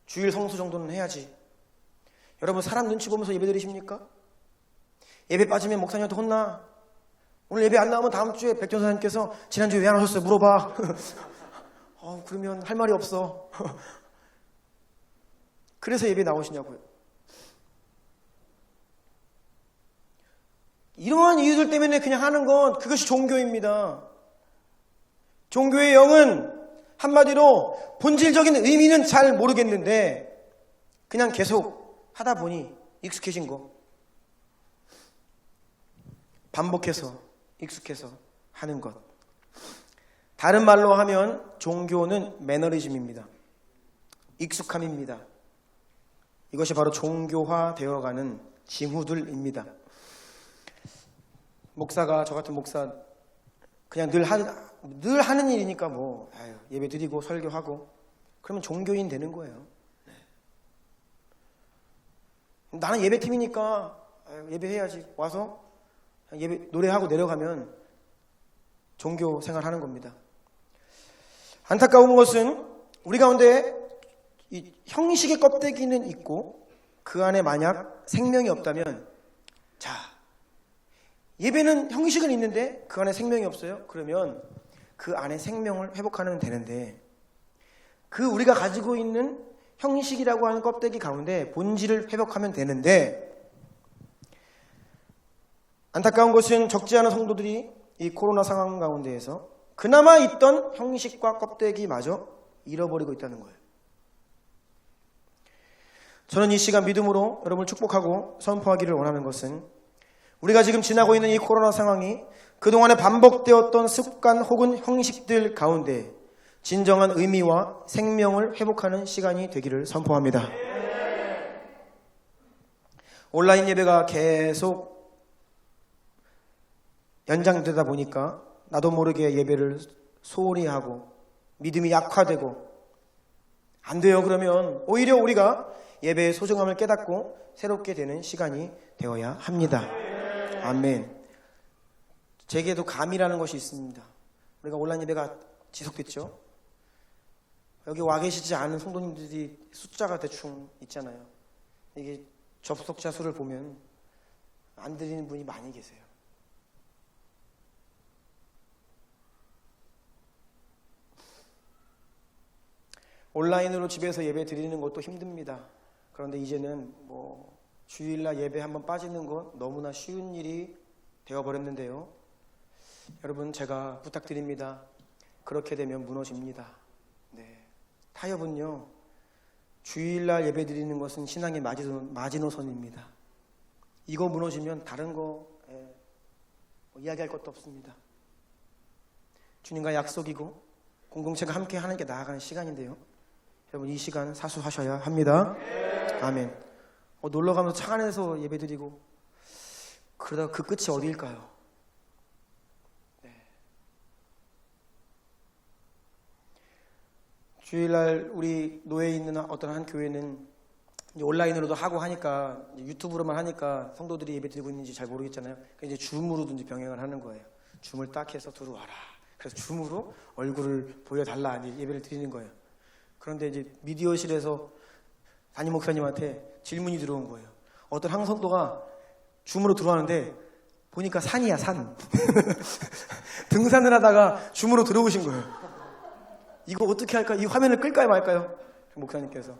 주일 성수 정도는 해야지. 여러분, 사람 눈치 보면서 예배 드리십니까? 예배 빠지면 목사님한테 혼나. 오늘 예배 안 나오면 다음 주에 백전 사장님께서 지난주에 왜 안 오셨어요? 물어봐. 그러면 할 말이 없어. 그래서 예배 나오시냐고요. 이러한 이유들 때문에 그냥 하는 건 그것이 종교입니다. 종교의 영은 한마디로 본질적인 의미는 잘 모르겠는데 그냥 계속 하다 보니 익숙해진 거. 반복해서 익숙해서 하는 것. 다른 말로 하면 종교는 매너리즘입니다. 익숙함입니다. 이것이 바로 종교화되어가는 징후들입니다. 목사가, 저 같은 목사, 그냥 늘 하는 일이니까 예배 드리고 설교하고 그러면 종교인 되는 거예요. 나는 예배팀이니까 예배해야지. 와서 예배 노래하고 내려가면 종교 생활하는 겁니다. 안타까운 것은 우리 가운데 이 형식의 껍데기는 있고 그 안에 만약 생명이 없다면, 자, 예배는 형식은 있는데 그 안에 생명이 없어요? 그러면 그 안에 생명을 회복하면 되는데, 그 우리가 가지고 있는 형식이라고 하는 껍데기 가운데 본질을 회복하면 되는데, 안타까운 것은 적지 않은 성도들이 이 코로나 상황 가운데에서 그나마 있던 형식과 껍데기마저 잃어버리고 있다는 거예요. 저는 이 시간 믿음으로 여러분을 축복하고 선포하기를 원하는 것은, 우리가 지금 지나고 있는 이 코로나 상황이 그동안에 반복되었던 습관 혹은 형식들 가운데 진정한 의미와 생명을 회복하는 시간이 되기를 선포합니다. 온라인 예배가 계속 연장되다 보니까 나도 모르게 예배를 소홀히 하고 믿음이 약화되고, 안 돼요. 그러면 오히려 우리가 예배의 소중함을 깨닫고 새롭게 되는 시간이 되어야 합니다. 아멘. 제게도 감이라는 것이 있습니다. 우리가 온라인 예배가 지속됐죠. 여기 와 계시지 않은 성도님들이 숫자가 대충 있잖아요. 이게 접속자 수를 보면 안 드리는 분이 많이 계세요. 온라인으로 집에서 예배 드리는 것도 힘듭니다. 그런데 이제는 주일날 예배 한번 빠지는 건 너무나 쉬운 일이 되어버렸는데요. 여러분, 제가 부탁드립니다. 그렇게 되면 무너집니다. 네. 타협은요, 주일날 예배 드리는 것은 신앙의 마지노선입니다. 이거 무너지면 다른 거 이야기할 것도 없습니다. 주님과 약속이고 공동체가 함께 하는 게 나아가는 시간인데요. 여러분, 이 시간 사수하셔야 합니다. 아멘. 놀러가면서 차 안에서 예배드리고 그러다가 그 끝이 어디일까요? 네. 주일날 우리 노예에 있는 어떤 한 교회는 온라인으로도 하고 하니까, 유튜브로만 하니까 성도들이 예배드리고 있는지 잘 모르겠잖아요. 이제 줌으로도 이제 병행을 하는 거예요. 줌을 딱 해서 들어와라. 그래서 줌으로 얼굴을 보여달라 예배를 드리는 거예요. 그런데 이제 미디어실에서 담임 목사님한테 질문이 들어온 거예요. 어떤 한 성도가 줌으로 들어왔는데 보니까 산이야, 산. 등산을 하다가 줌으로 들어오신 거예요. 이거 어떻게 할까? 이 화면을 끌까요, 말까요? 목사님께서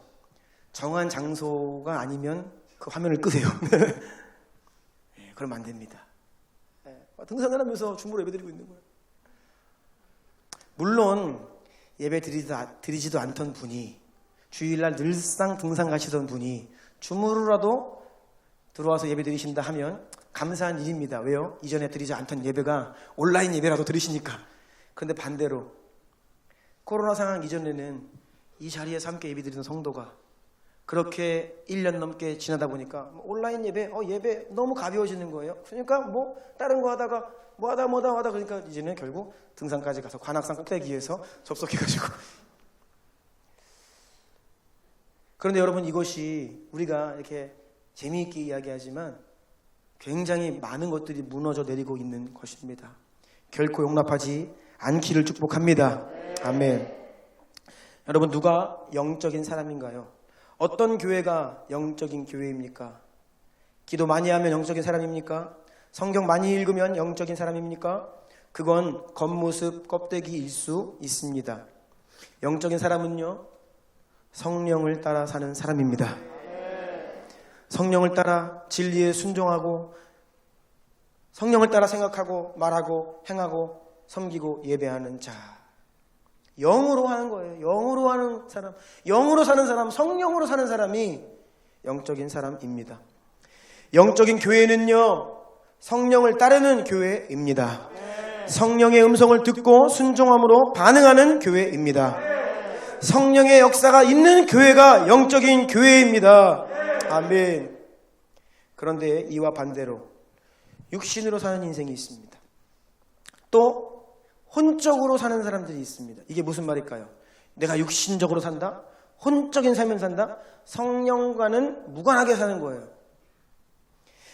정한 장소가 아니면 그 화면을 끄세요. 네, 그러면 안 됩니다. 네, 등산을 하면서 줌으로 예배드리고 있는 거예요. 물론 예배 드리지도 않던 분이, 주일날 늘상 등산 가시던 분이 줌으로라도 들어와서 예배 드리신다 하면 감사한 일입니다. 왜요? 이전에 드리지 않던 예배가 온라인 예배라도 드리시니까. 그런데 반대로 코로나 상황 이전에는 이 자리에서 함께 예배 드리는 성도가 그렇게 1년 넘게 지나다 보니까 온라인 예배, 예배 너무 가벼워지는 거예요. 그러니까 다른 거 하다가 뭐하다 그러니까 이제는 결국 등산까지 가서 관악산 꼭대기에서 접속해가지고. 그런데 여러분, 이것이 우리가 이렇게 재미있게 이야기하지만 굉장히 많은 것들이 무너져 내리고 있는 것입니다. 결코 용납하지 않기를 축복합니다. 아멘. 여러분, 누가 영적인 사람인가요? 어떤 교회가 영적인 교회입니까? 기도 많이 하면 영적인 사람입니까? 성경 많이 읽으면 영적인 사람입니까? 그건 겉모습 껍데기일 수 있습니다. 영적인 사람은요, 성령을 따라 사는 사람입니다. 성령을 따라 진리에 순종하고 성령을 따라 생각하고 말하고 행하고 섬기고 예배하는 자. 영으로 하는 거예요. 영으로 하는 사람, 영으로 사는 사람, 성령으로 사는 사람이 영적인 사람입니다. 영적인 교회는요, 성령을 따르는 교회입니다. 성령의 음성을 듣고 순종함으로 반응하는 교회입니다. 성령의 역사가 있는 교회가 영적인 교회입니다. 아멘. 그런데 이와 반대로 육신으로 사는 인생이 있습니다. 또 혼적으로 사는 사람들이 있습니다. 이게 무슨 말일까요? 내가 육신적으로 산다? 혼적인 삶을 산다? 성령과는 무관하게 사는 거예요.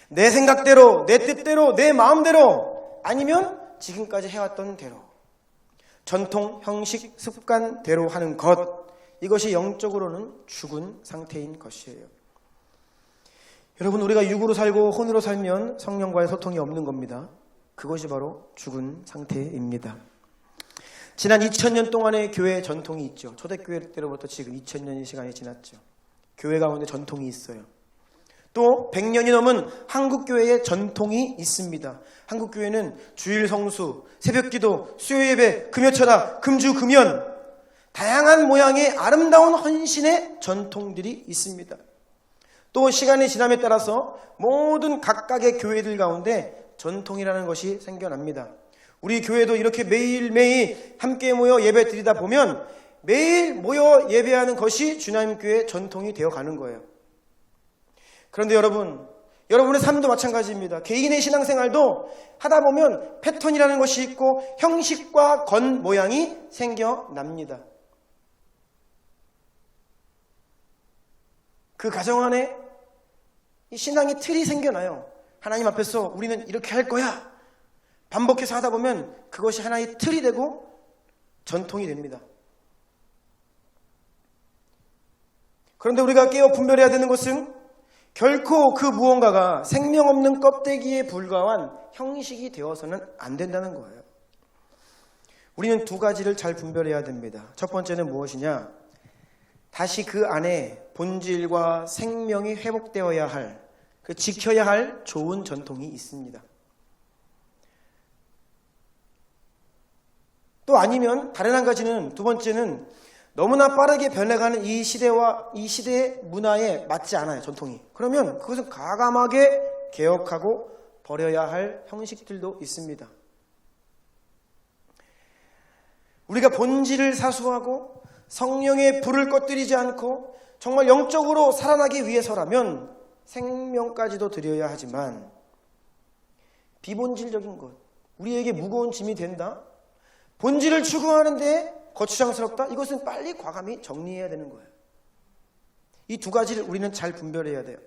내 생각대로, 내 뜻대로, 내 마음대로, 아니면 지금까지 해왔던 대로, 전통, 형식, 습관대로 하는 것, 이것이 영적으로는 죽은 상태인 것이에요. 여러분, 우리가 육으로 살고 혼으로 살면 성령과의 소통이 없는 겁니다. 그것이 바로 죽은 상태입니다. 지난 2000년 동안의 교회 전통이 있죠. 초대교회 때로부터 지금 2000년의 시간이 지났죠. 교회 가운데 전통이 있어요. 또 100년이 넘은 한국교회의 전통이 있습니다. 한국교회는 주일 성수, 새벽기도, 수요예배, 금요철학, 금주, 금연, 다양한 모양의 아름다운 헌신의 전통들이 있습니다. 또 시간이 지남에 따라서 모든 각각의 교회들 가운데 전통이라는 것이 생겨납니다. 우리 교회도 이렇게 매일매일 함께 모여 예배 드리다 보면 매일 모여 예배하는 것이 주님교회의 전통이 되어가는 거예요. 그런데 여러분의 삶도 마찬가지입니다. 개인의 신앙생활도 하다 보면 패턴이라는 것이 있고 형식과 겉모양이 생겨납니다. 그 가정 안에 이 신앙의 틀이 생겨나요. 하나님 앞에서 우리는 이렇게 할 거야. 반복해서 하다 보면 그것이 하나의 틀이 되고 전통이 됩니다. 그런데 우리가 깨어 분별해야 되는 것은 결코 그 무언가가 생명 없는 껍데기에 불과한 형식이 되어서는 안 된다는 거예요. 우리는 두 가지를 잘 분별해야 됩니다. 첫 번째는 무엇이냐? 다시 그 안에 본질과 생명이 회복되어야 할, 그 지켜야 할 좋은 전통이 있습니다. 또 아니면 다른 한 가지는, 두 번째는 너무나 빠르게 변해가는 이 시대와 이 시대의 문화에 맞지 않아요, 전통이. 그러면 그것은 과감하게 개혁하고 버려야 할 형식들도 있습니다. 우리가 본질을 사수하고 성령의 불을 꺼뜨리지 않고 정말 영적으로 살아나기 위해서라면 생명까지도 드려야 하지만 비본질적인 것, 우리에게 무거운 짐이 된다? 본질을 추구하는데 거추장스럽다? 이것은 빨리 과감히 정리해야 되는 거예요. 이 두 가지를 우리는 잘 분별해야 돼요.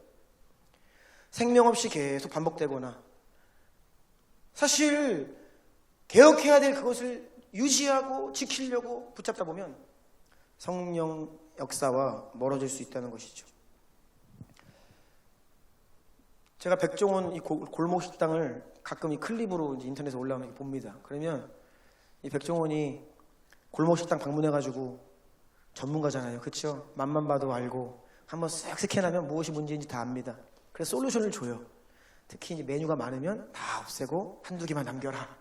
생명 없이 계속 반복되거나 사실 개혁해야 될 그것을 유지하고 지키려고 붙잡다 보면 성령 역사와 멀어질 수 있다는 것이죠. 제가 백종원 이 골목 식당을 가끔 이 클립으로 이제 인터넷에 올라오면 봅니다. 그러면 이 백종원이 골목 식당 방문해가지고 전문가잖아요, 그렇죠? 맛만 봐도 알고 한번 쓱 스캔하면 무엇이 문제인지 다 압니다. 그래서 솔루션을 줘요. 특히 이제 메뉴가 많으면 다 없애고 한두 개만 남겨라.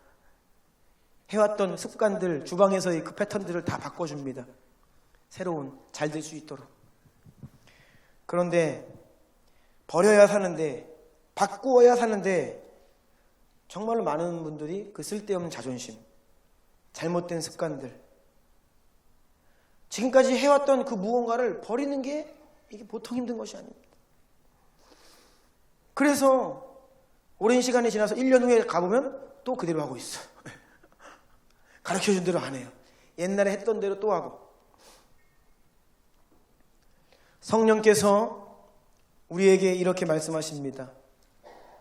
해왔던 습관들, 주방에서의 그 패턴들을 다 바꿔줍니다. 새로운, 잘 될 수 있도록. 그런데 버려야 사는데, 바꾸어야 사는데 정말로 많은 분들이 그 쓸데없는 자존심, 잘못된 습관들, 지금까지 해왔던 그 무언가를 버리는 게 이게 보통 힘든 것이 아닙니다. 그래서 오랜 시간이 지나서 1년 후에 가보면 또 그대로 하고 있어. 가르쳐준 대로 안 해요. 옛날에 했던 대로 또 하고. 성령께서 우리에게 이렇게 말씀하십니다.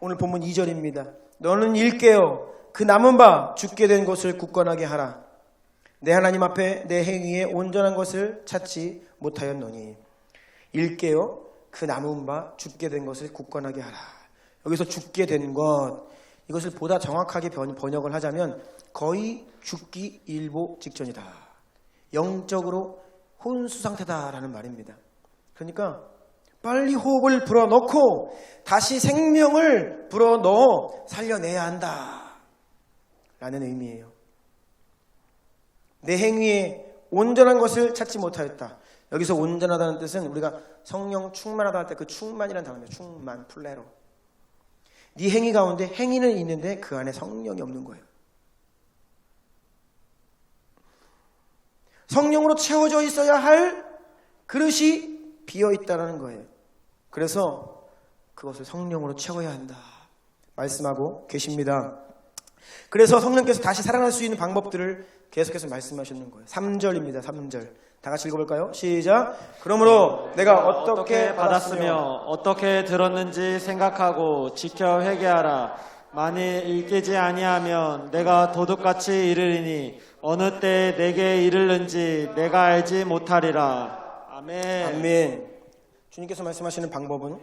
오늘 본문 2절입니다. 너는 일깨어 그 남은 바 죽게 된 것을 굳건하게 하라. 내 하나님 앞에 내 행위에 온전한 것을 찾지 못하였노니. 일깨어 그 남은 바 죽게 된 것을 굳건하게 하라. 여기서 죽게 된 것, 이것을 보다 정확하게 번역을 하자면 거의 죽기 일보 직전이다. 영적으로 혼수 상태다라는 말입니다. 그러니까 빨리 호흡을 불어넣고 다시 생명을 불어넣어 살려내야 한다 라는 의미예요. 내 행위에 온전한 것을 찾지 못하였다. 여기서 온전하다는 뜻은 우리가 성령 충만하다 할 때 그 충만이라는 단어입니다. 충만, 플레로. 네 행위 가운데 행위는 있는데 그 안에 성령이 없는 거예요. 성령으로 채워져 있어야 할 그릇이 비어있다는 거예요. 그래서 그것을 성령으로 채워야 한다 말씀하고 계십니다. 그래서 성령께서 다시 살아날 수 있는 방법들을 계속해서 말씀하시는 거예요. 3절입니다. 3절. 다 같이 읽어볼까요? 시작. 그러므로 내가 어떻게 받았으며 어떻게 들었는지 생각하고 지켜 회개하라. 만일 읽히지 아니하면 내가 도둑같이 이르리니 어느 때 내게 이르는지 내가 알지 못하리라. 아멘. 아멘. 주님께서 말씀하시는 방법은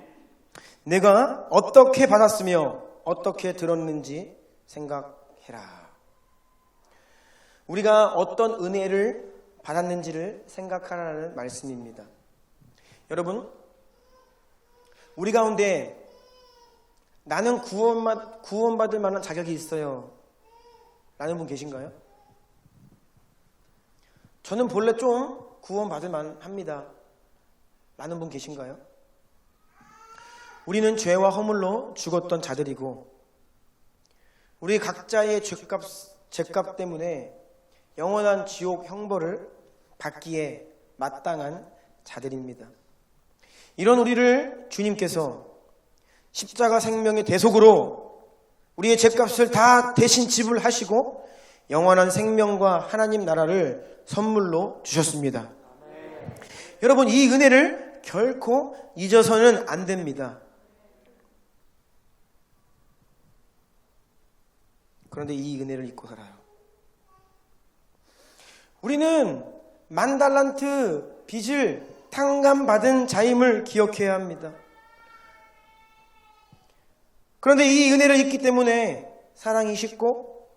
내가 어떻게 받았으며 어떻게 들었는지 생각해라. 우리가 어떤 은혜를 받았는지를 생각하라는 말씀입니다. 여러분, 우리 가운데 나는 구원받을 만한 자격이 있어요 라는 분 계신가요? 저는 본래 좀 구원받을 만합니다 라는 분 계신가요? 우리는 죄와 허물로 죽었던 자들이고 우리 각자의 죄값 때문에 영원한 지옥 형벌을 받기에 마땅한 자들입니다. 이런 우리를 주님께서 십자가 생명의 대속으로 우리의 죄값을 다 대신 지불하시고 영원한 생명과 하나님 나라를 선물로 주셨습니다. 여러분, 이 은혜를 결코 잊어서는 안 됩니다. 그런데 이 은혜를 잊고 살아요. 우리는 10,000달란트 빚을 탕감받은 자임을 기억해야 합니다. 그런데 이 은혜를 잊기 때문에 사랑이 식고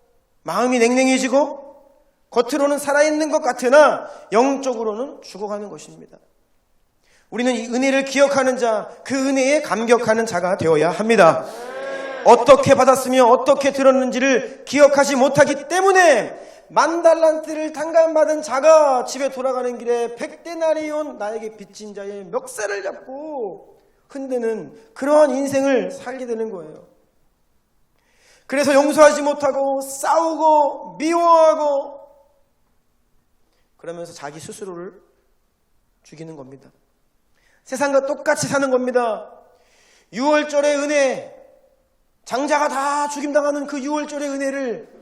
마음이 냉랭해지고 겉으로는 살아있는 것 같으나 영적으로는 죽어가는 것입니다. 우리는 이 은혜를 기억하는 자, 그 은혜에 감격하는 자가 되어야 합니다. 어떻게 받았으며 어떻게 들었는지를 기억하지 못하기 때문에 10,000달란트를 탕감받은 자가 집에 돌아가는 길에 100데나리온 나에게 빚진 자의 멱살을 잡고 흔드는 그러한 인생을 살게 되는 거예요. 그래서 용서하지 못하고 싸우고 미워하고 그러면서 자기 스스로를 죽이는 겁니다. 세상과 똑같이 사는 겁니다. 6월절의 은혜, 장자가 다 죽임당하는 그 6월절의 은혜를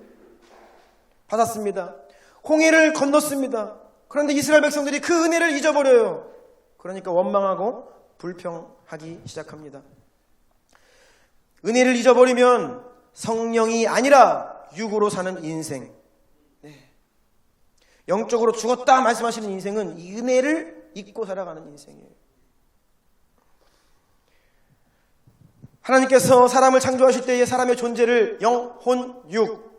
받았습니다. 홍해를 건넜습니다. 그런데 이스라엘 백성들이 그 은혜를 잊어버려요. 그러니까 원망하고 불평하기 시작합니다. 은혜를 잊어버리면 성령이 아니라 육으로 사는 인생, 영적으로 죽었다 말씀하시는 인생은 이 은혜를 잊고 살아가는 인생이에요. 하나님께서 사람을 창조하실 때에 사람의 존재를 영혼육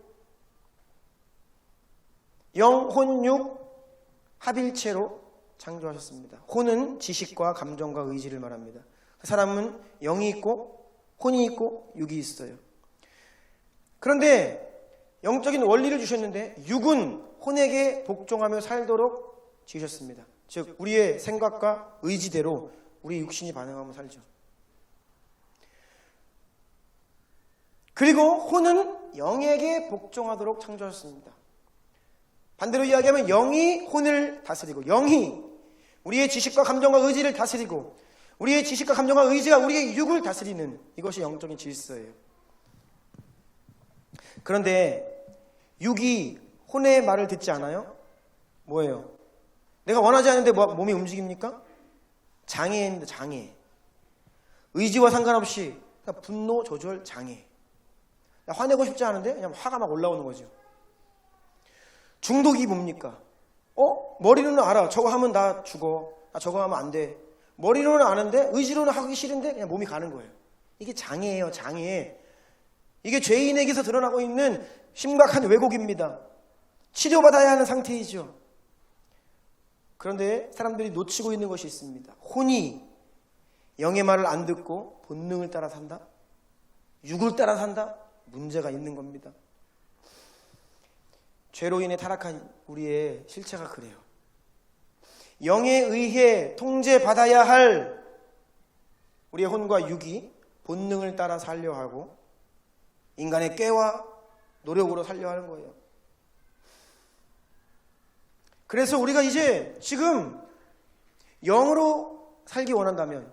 합일체로 창조하셨습니다. 혼은 지식과 감정과 의지를 말합니다. 사람은 영이 있고 혼이 있고 육이 있어요. 그런데 영적인 원리를 주셨는데 육은 혼에게 복종하며 살도록 지으셨습니다. 즉 우리의 생각과 의지대로 우리 육신이 반응하며 살죠. 그리고 혼은 영에게 복종하도록 창조하셨습니다. 반대로 이야기하면 영이 혼을 다스리고 영이 우리의 지식과 감정과 의지를 다스리고 우리의 지식과 감정과 의지가 우리의 육을 다스리는 이것이 영적인 질서예요. 그런데 육이 혼의 말을 듣지 않아요? 뭐예요? 내가 원하지 않는데 몸이 움직입니까? 장애입니다. 장애. 의지와 상관없이 분노 조절 장애. 화내고 싶지 않은데 그냥 화가 막 올라오는 거죠. 중독이 뭡니까? 머리로는 알아. 저거 하면 나 죽어. 나 저거 하면 안 돼. 머리로는 아는데 의지로는 하기 싫은데 그냥 몸이 가는 거예요. 이게 장애예요. 장애. 이게 죄인에게서 드러나고 있는 심각한 왜곡입니다. 치료받아야 하는 상태이죠. 그런데 사람들이 놓치고 있는 것이 있습니다. 혼이 영의 말을 안 듣고 본능을 따라 산다? 육을 따라 산다? 문제가 있는 겁니다. 죄로 인해 타락한 우리의 실체가 그래요. 영에 의해 통제받아야 할 우리의 혼과 육이 본능을 따라 살려 하고 인간의 꾀와 노력으로 살려 하는 거예요. 그래서 우리가 이제 지금 영으로 살기 원한다면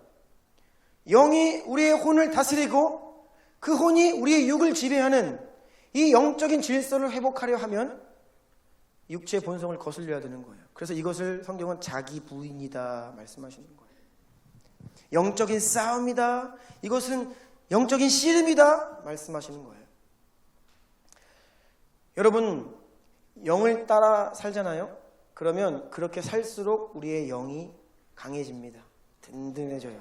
영이 우리의 혼을 다스리고 그 혼이 우리의 육을 지배하는 이 영적인 질서를 회복하려 하면 육체의 본성을 거슬려야 되는 거예요. 그래서 이것을 성경은 자기 부인이다 말씀하시는 거예요. 영적인 싸움이다. 이것은 영적인 씨름이다 말씀하시는 거예요. 여러분 영을 따라 살잖아요. 그러면 그렇게 살수록 우리의 영이 강해집니다. 든든해져요.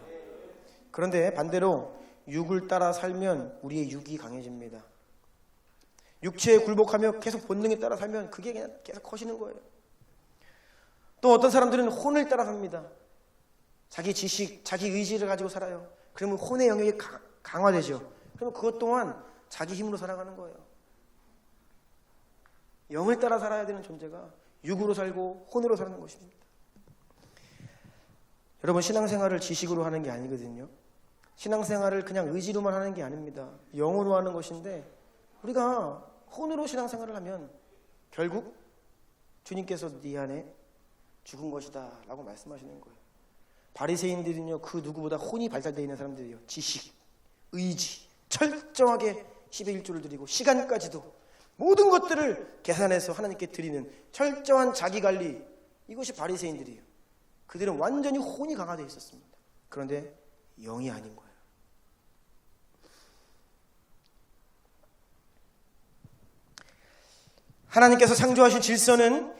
그런데 반대로 육을 따라 살면 우리의 육이 강해집니다. 육체에 굴복하며 계속 본능에 따라 살면 그게 그냥 계속 커지는 거예요. 또 어떤 사람들은 혼을 따라 삽니다. 자기 지식, 자기 의지를 가지고 살아요. 그러면 혼의 영역이 강화되죠. 그러면 그것 또한 자기 힘으로 살아가는 거예요. 영을 따라 살아야 되는 존재가 육으로 살고 혼으로 사는 것입니다. 여러분 신앙생활을 지식으로 하는 게 아니거든요. 신앙생활을 그냥 의지로만 하는 게 아닙니다. 영으로 하는 것인데 우리가 혼으로 신앙생활을 하면 결국 주님께서 네 안에 죽은 것이다 라고 말씀하시는 거예요. 바리새인들은요 그 누구보다 혼이 발달되어 있는 사람들이에요. 지식, 의지, 철저하게 10의 1조를 드리고 시간까지도 모든 것들을 계산해서 하나님께 드리는 철저한 자기관리, 이것이 바리새인들이에요. 그들은 완전히 혼이 강화되어 있었습니다. 그런데 영이 아닌 거예요. 하나님께서 창조하신 질서는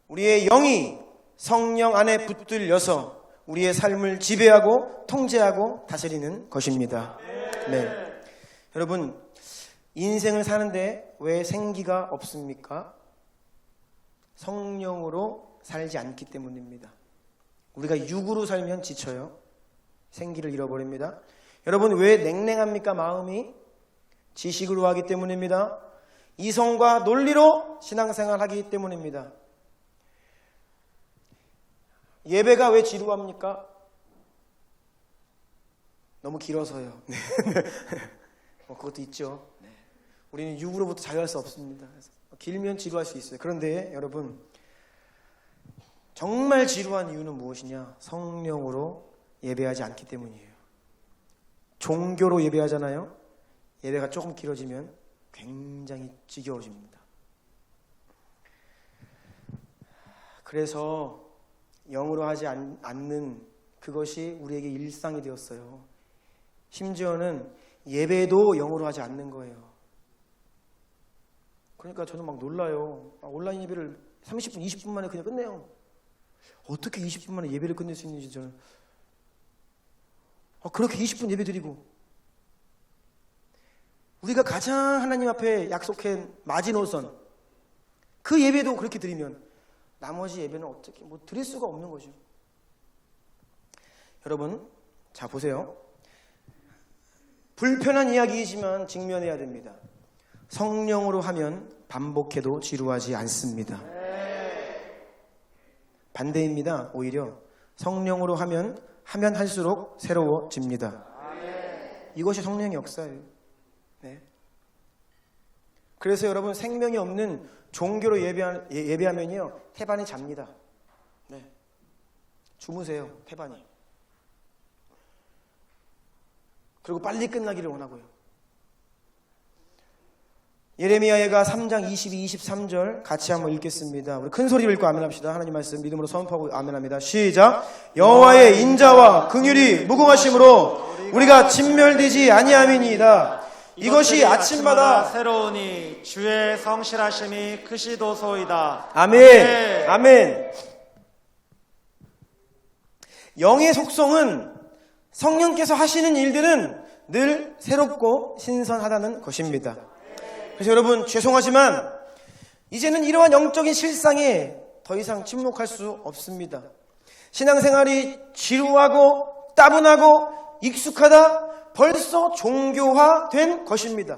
우리의 영이 성령 안에 붙들려서 우리의 삶을 지배하고 통제하고 다스리는 것입니다. 네. 여러분, 인생을 사는데 왜 생기가 없습니까? 성령으로 살지 않기 때문입니다. 우리가 육으로 살면 지쳐요. 생기를 잃어버립니다. 여러분, 왜 냉랭합니까? 마음이 지식으로 하기 때문입니다. 이성과 논리로 신앙생활 하기 때문입니다. 예배가 왜 지루합니까? 너무 길어서요. 그것도 있죠. 우리는 육으로부터 자유할 수 없습니다. 길면 지루할 수 있어요. 그런데 여러분, 정말 지루한 이유는 무엇이냐? 성령으로 예배하지 않기 때문이에요. 종교로 예배하잖아요. 예배가 조금 길어지면 굉장히 지겨워집니다. 그래서 영으로 하지 않는 그것이 우리에게 일상이 되었어요. 심지어는 예배도 영으로 하지 않는 거예요. 그러니까 저는 막 놀라요. 온라인 예배를 30분, 20분 만에 그냥 끝내요. 어떻게 20분 만에 예배를 끝낼 수 있는지 저는. 그렇게 20분 예배 드리고 우리가 가장 하나님 앞에 약속한 마지노선 그 예배도 그렇게 드리면 나머지 예배는 어떻게 드릴 수가 없는 거죠. 여러분, 자 보세요. 불편한 이야기이지만 직면해야 됩니다. 성령으로 하면 반복해도 지루하지 않습니다. 반대입니다. 오히려 성령으로 하면 할수록 새로워집니다. 이것이 성령의 역사예요. 네. 그래서 여러분, 생명이 없는 종교로 예배하면요 태반이 잡니다. 네. 주무세요. 태반이. 그리고 빨리 끝나기를 원하고요. 예레미야가 3장 22, 23절 같이 한번 읽겠습니다. 우리 큰 소리로 읽고 아멘합시다. 하나님 말씀 믿음으로 선포하고 아멘합니다. 시작. 여호와의 인자와 긍휼이 무궁하심으로 우리가 진멸되지 아니함이니이다. 이것이 아침마다 새로우니 주의 성실하심이 크시도소이다. 아멘. 아멘. 영의 속성은 성령께서 하시는 일들은 늘 새롭고 신선하다는 것입니다. 그래서 여러분, 죄송하지만 이제는 이러한 영적인 실상에 더 이상 침묵할 수 없습니다. 신앙생활이 지루하고 따분하고 익숙하다, 벌써 종교화된 것입니다.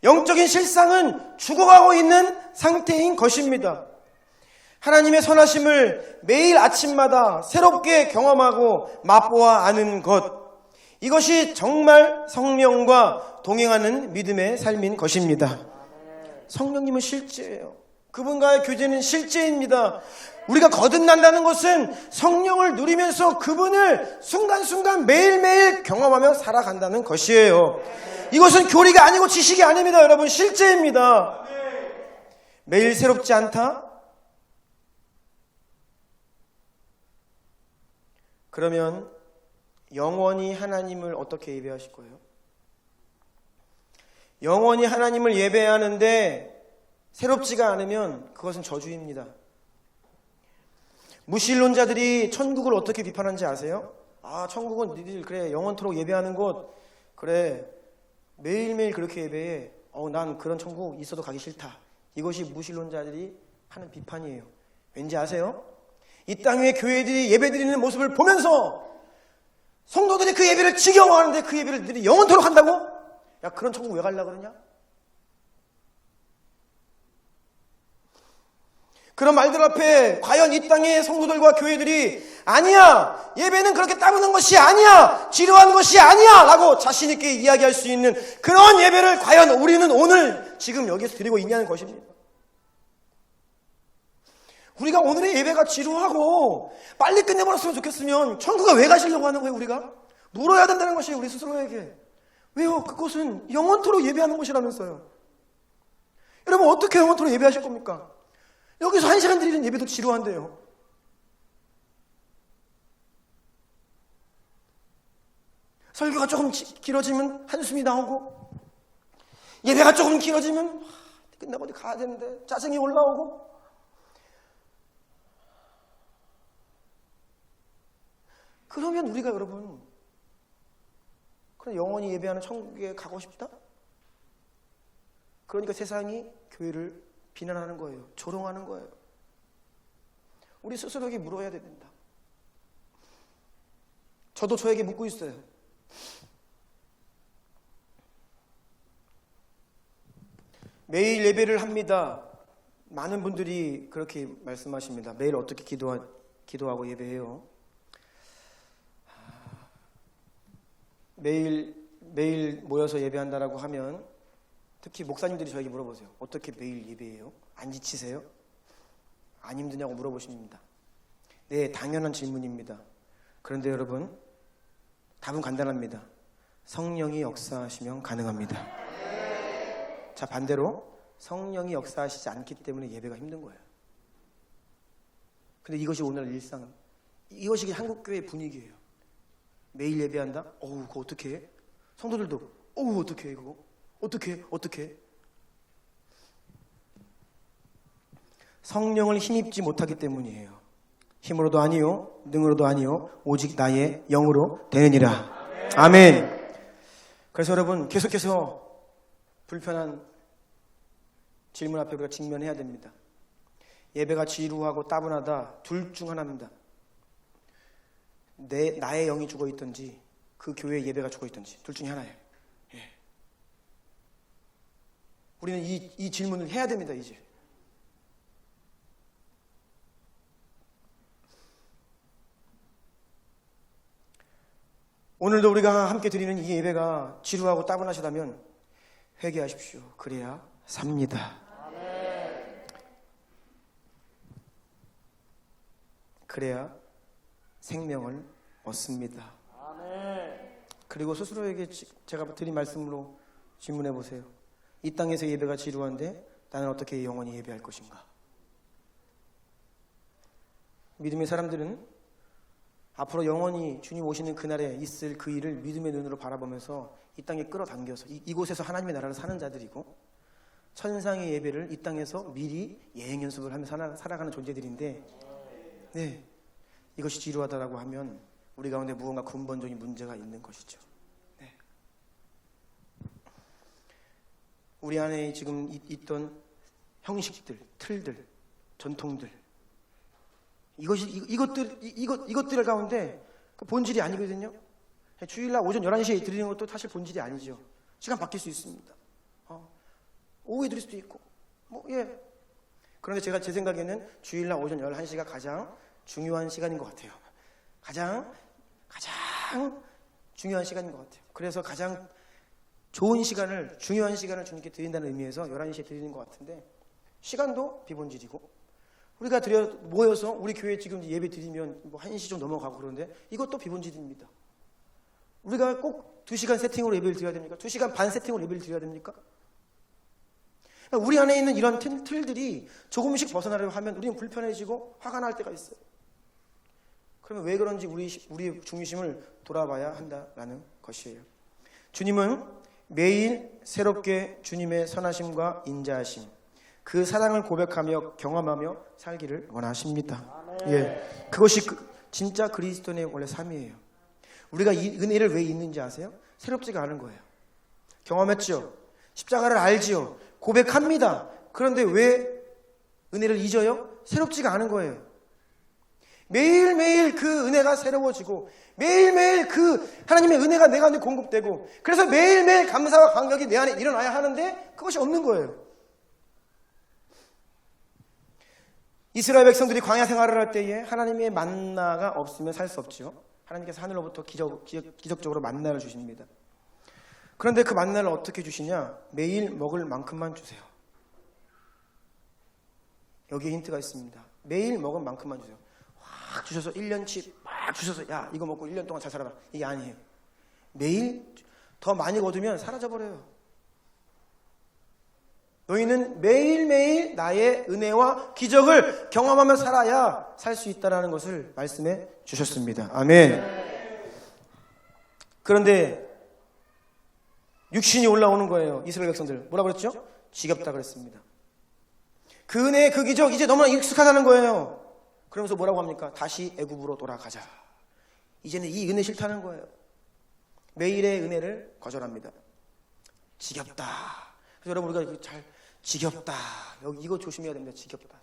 영적인 실상은 죽어가고 있는 상태인 것입니다. 하나님의 선하심을 매일 아침마다 새롭게 경험하고 맛보아 아는 것, 이것이 정말 성령과 동행하는 믿음의 삶인 것입니다. 성령님은 실제예요. 그분과의 교제는 실제입니다. 우리가 거듭난다는 것은 성령을 누리면서 그분을 순간순간 매일매일 경험하며 살아간다는 것이에요. 이것은 교리가 아니고 지식이 아닙니다. 여러분, 실제입니다. 매일 새롭지 않다? 그러면 영원히 하나님을 어떻게 예배하실 거예요? 영원히 하나님을 예배하는데 새롭지가 않으면 그것은 저주입니다. 무신론자들이 천국을 어떻게 비판하는지 아세요? 천국은 니들 그래 영원토록 예배하는 곳, 그래 매일매일 그렇게 예배해. 난 그런 천국 있어도 가기 싫다. 이것이 무신론자들이 하는 비판이에요. 왠지 아세요? 이 땅 위에 교회들이 예배드리는 모습을 보면서 성도들이 그 예배를 지겨워하는데 그 예배를 너희들이 영원토록 한다고? 야, 그런 천국 왜 가려고 그러냐? 그런 말들 앞에 과연 이 땅의 성도들과 교회들이 아니야, 예배는 그렇게 따무는 것이 아니야, 지루한 것이 아니야 라고 자신 있게 이야기할 수 있는 그런 예배를 과연 우리는 오늘 지금 여기서 드리고 있냐는 것입니다. 우리가 오늘의 예배가 지루하고 빨리 끝내버렸으면 좋겠으면 천국에 왜 가시려고 하는 거예요? 우리가 물어야 된다는 것이에요. 우리 스스로에게. 왜요? 그것은 영원토록 예배하는 곳이라면서요. 여러분, 어떻게 영원토록 예배하실 겁니까? 여기서 1시간 드리는 예배도 지루한데요. 설교가 조금 길어지면 한숨이 나오고, 예배가 조금 길어지면 끝나고 어디 가야 되는데 짜증이 올라오고, 그러면 우리가 여러분, 그럼 영원히 예배하는 천국에 가고 싶다? 그러니까 세상이 교회를 비난하는 거예요. 조롱하는 거예요. 우리 스스로에게 물어야 된다. 저도 저에게 묻고 있어요. 매일 예배를 합니다. 많은 분들이 그렇게 말씀하십니다. 매일 어떻게 기도하고 예배해요? 매일 모여서 예배한다라고 하면 특히 목사님들이 저에게 물어보세요. 어떻게 매일 예배해요? 안 지치세요? 안 힘드냐고 물어보십니다. 네, 당연한 질문입니다. 그런데 여러분, 답은 간단합니다. 성령이 역사하시면 가능합니다. 자, 반대로 성령이 역사하시지 않기 때문에 예배가 힘든 거예요. 근데 이것이 오늘 일상, 이것이 한국교회의 분위기예요. 매일 예배한다? 어우, 그거 어떻게 해? 성도들도 어우, 어떻게 해 그거? 어떻게 해? 성령을 힘입지 못하기 때문이에요. 힘으로도 아니요, 능으로도 아니요, 오직 나의 영으로 되느니라. 아멘. 그래서 여러분, 계속해서 불편한 질문 앞에 우리가 직면해야 됩니다. 예배가 지루하고 따분하다, 둘 중 하나입니다. 나의 영이 죽어 있든지 그 교회의 예배가 죽어 있든지 둘 중에 하나예요. 예. 우리는 이 질문을 해야 됩니다. 이제 오늘도 우리가 함께 드리는 이 예배가 지루하고 따분하시다면 회개하십시오. 그래야 삽니다. 그래야 생명을 얻습니다. 그리고 스스로에게 제가 드린 말씀으로 질문해 보세요. 이 땅에서 예배가 지루한데 나는 어떻게 영원히 예배할 것인가? 믿음의 사람들은 앞으로 영원히 주님 오시는 그날에 있을 그 일을 믿음의 눈으로 바라보면서 이 땅에 끌어당겨서 이곳에서 하나님의 나라를 사는 자들이고, 천상의 예배를 이 땅에서 미리 예행 연습을 하면서 살아가는 존재들인데, 네, 이것이 지루하다라고 하면 우리 가운데 무언가 근본적인 문제가 있는 것이죠. 네. 우리 안에 지금 있던 형식들, 틀들, 전통들, 이것들 가운데 그 본질이 아니거든요. 주일날 오전 11시에 드리는 것도 사실 본질이 아니죠. 시간 바뀔 수 있습니다. 오후에 드릴 수도 있고, 그런데 제 생각에는 주일날 오전 11시가 가장 중요한 시간인 것 같아요. 가장 중요한 시간인 것 같아요. 그래서 가장 좋은 시간을, 중요한 시간을 주님께 드린다는 의미에서 11시에 드리는 것 같은데, 시간도 비본질이고, 우리가 모여서 우리 교회 지금 예배 드리면 1시 좀 넘어가고 그러는데 이것도 비본질입니다. 우리가 꼭 2시간 세팅으로 예배를 드려야 됩니까? 2시간 반 세팅으로 예배를 드려야 됩니까? 우리 안에 있는 이런 틀들이 조금씩 벗어나려고 하면 우리는 불편해지고 화가 날 때가 있어요. 그러면 왜 그런지 우리의 중심을 돌아봐야 한다라는 것이에요. 주님은 매일 새롭게 주님의 선하심과 인자하심, 그 사랑을 고백하며 경험하며 살기를 원하십니다. 예, 그것이 진짜 그리스도인의 원래 삶이에요. 우리가 이 은혜를 왜 잊는지 아세요? 새롭지가 않은 거예요. 경험했죠? 십자가를 알지요? 고백합니다. 그런데 왜 은혜를 잊어요? 새롭지가 않은 거예요. 매일매일 그 은혜가 새로워지고, 매일매일 그 하나님의 은혜가 내 가운데 공급되고, 그래서 매일매일 감사와 감격이 내 안에 일어나야 하는데 그것이 없는 거예요. 이스라엘 백성들이 광야 생활을 할 때에 하나님의 만나가 없으면 살 수 없죠. 하나님께서 하늘로부터 기적적으로 만나를 주십니다. 그런데 그 만나를 어떻게 주시냐? 매일 먹을 만큼만 주세요. 여기에 힌트가 있습니다. 매일 먹을 만큼만 주세요. 확 주셔서 1년치 막 주셔서 야 이거 먹고 1년 동안 잘 살아라. 이게 아니에요. 매일 더 많이 거두면 사라져버려요. 너희는 매일매일 나의 은혜와 기적을 경험하며 살아야 살 수 있다는 것을 말씀해 주셨습니다. 아멘. 그런데 육신이 올라오는 거예요. 이스라엘 백성들 뭐라 그랬죠? 지겹다 그랬습니다. 그 은혜, 그 기적 이제 너무나 익숙하다는 거예요. 그러면서 뭐라고 합니까? 다시 애굽으로 돌아가자. 이제는 이 은혜 싫다는 거예요. 매일의 은혜를 거절합니다. 지겹다. 그래서 여러분 우리가 잘 지겹다. 여기 이거 조심해야 됩니다. 지겹다.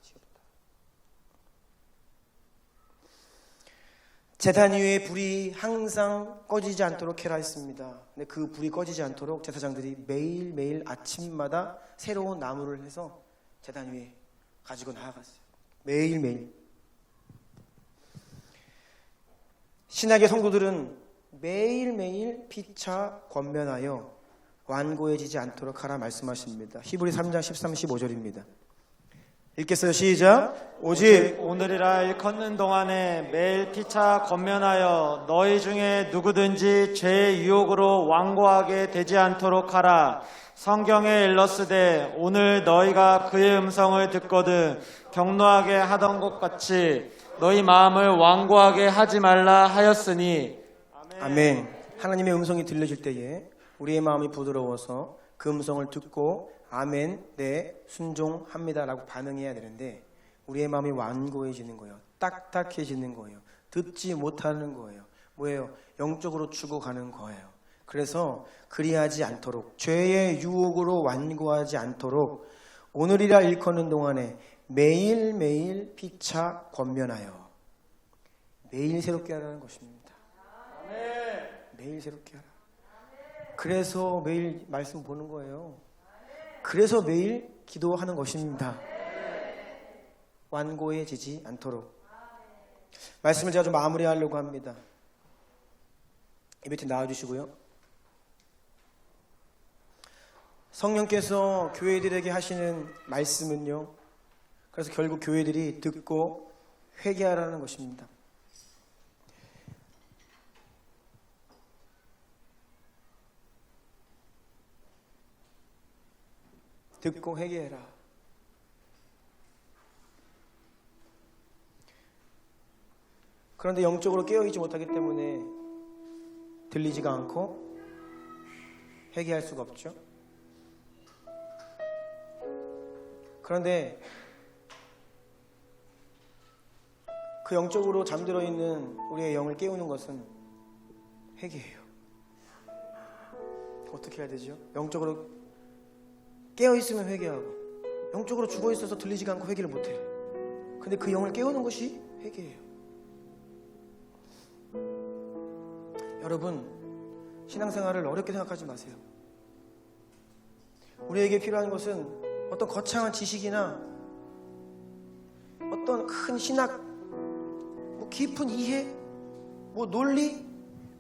제단 위에 불이 항상 꺼지지 않도록 해라 했습니다. 근데 그 불이 꺼지지 않도록 제사장들이 매일매일 아침마다 새로운 나무를 해서 제단 위에 가지고 나아갔어요. 매일매일. 신약의 성도들은 매일매일 피차 권면하여 완고해지지 않도록 하라 말씀하십니다. 히브리 3장 13, 15절입니다. 읽겠어요. 시작. 오직 오늘이라 일컫는 동안에 매일 피차 권면하여 너희 중에 누구든지 죄의 유혹으로 완고하게 되지 않도록 하라. 성경에 일렀으되 오늘 너희가 그의 음성을 듣거든 경노하게 하던 것 같이 너희 마음을 완고하게 하지 말라 하였으니. 아멘. 하나님의 음성이 들려질 때에 우리의 마음이 부드러워서 그 음성을 듣고 아멘, 네, 순종합니다 라고 반응해야 되는데 우리의 마음이 완고해지는 거예요. 딱딱해지는 거예요. 듣지 못하는 거예요. 뭐예요? 영적으로 죽어가는 거예요. 그래서 그리하지 않도록, 죄의 유혹으로 완고하지 않도록 오늘이라 일컫는 동안에 매일매일 피차 권면하여 매일 새롭게 하라는 것입니다. 매일 새롭게 하라. 그래서 매일 말씀 보는 거예요. 그래서 매일 기도하는 것입니다. 완고해지지 않도록. 말씀을 제가 좀 마무리하려고 합니다. 이 밑에 나와주시고요. 성령께서 교회들에게 하시는 말씀은요, 그래서 결국 교회들이 듣고 회개하라는 것입니다. 듣고 회개해라. 그런데 영적으로 깨어있지 못하기 때문에 들리지가 않고 회개할 수가 없죠. 그런데 그 영적으로 잠들어 있는 우리의 영을 깨우는 것은 회개예요. 어떻게 해야 되죠? 영적으로 깨어있으면 회개하고 영적으로 죽어있어서 들리지가 않고 회개를 못해. 근데 그 영을 깨우는 것이 회개예요. 여러분, 신앙생활을 어렵게 생각하지 마세요. 우리에게 필요한 것은 어떤 거창한 지식이나 어떤 큰 신학, 뭐 깊은 이해, 뭐 논리,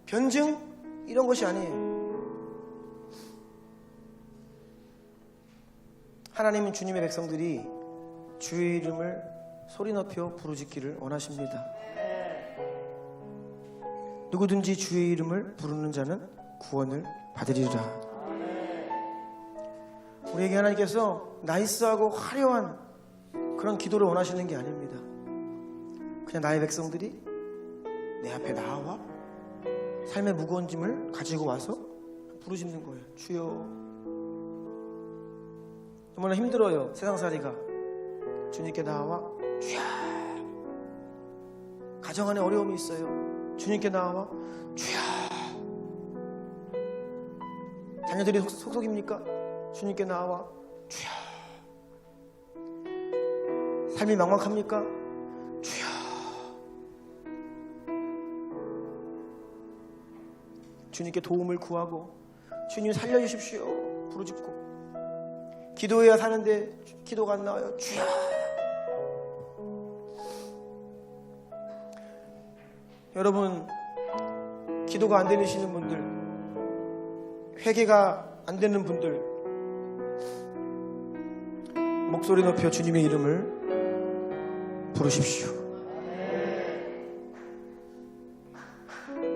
변증 이런 것이 아니에요. 하나님은 주님의 백성들이 주의 이름을 소리 높여 부르짖기를 원하십니다. 누구든지 주의 이름을 부르는 자는 구원을 받으리라. 우리에게 하나님께서 나이스하고 화려한 그런 기도를 원하시는 게 아닙니다. 그냥 나의 백성들이 내 앞에 나와 삶의 무거운 짐을 가지고 와서 부르짖는 거예요. 주여. 너무나 힘들어요. 세상살이가. 주님께 나와 주여. 가정 안에 어려움이 있어요. 주님께 나와 주여. 자녀들이 속속입니까? 주님께 나와 주여. 삶이 막막합니까? 주여. 주님께 도움을 구하고 주님 살려주십시오 부르짖고 기도해야 사는데 기도가 안 나와요. 주여. 여러분, 기도가 안 되시는 분들, 회개가 안 되는 분들, 목소리 높여 주님의 이름을 부르십시오.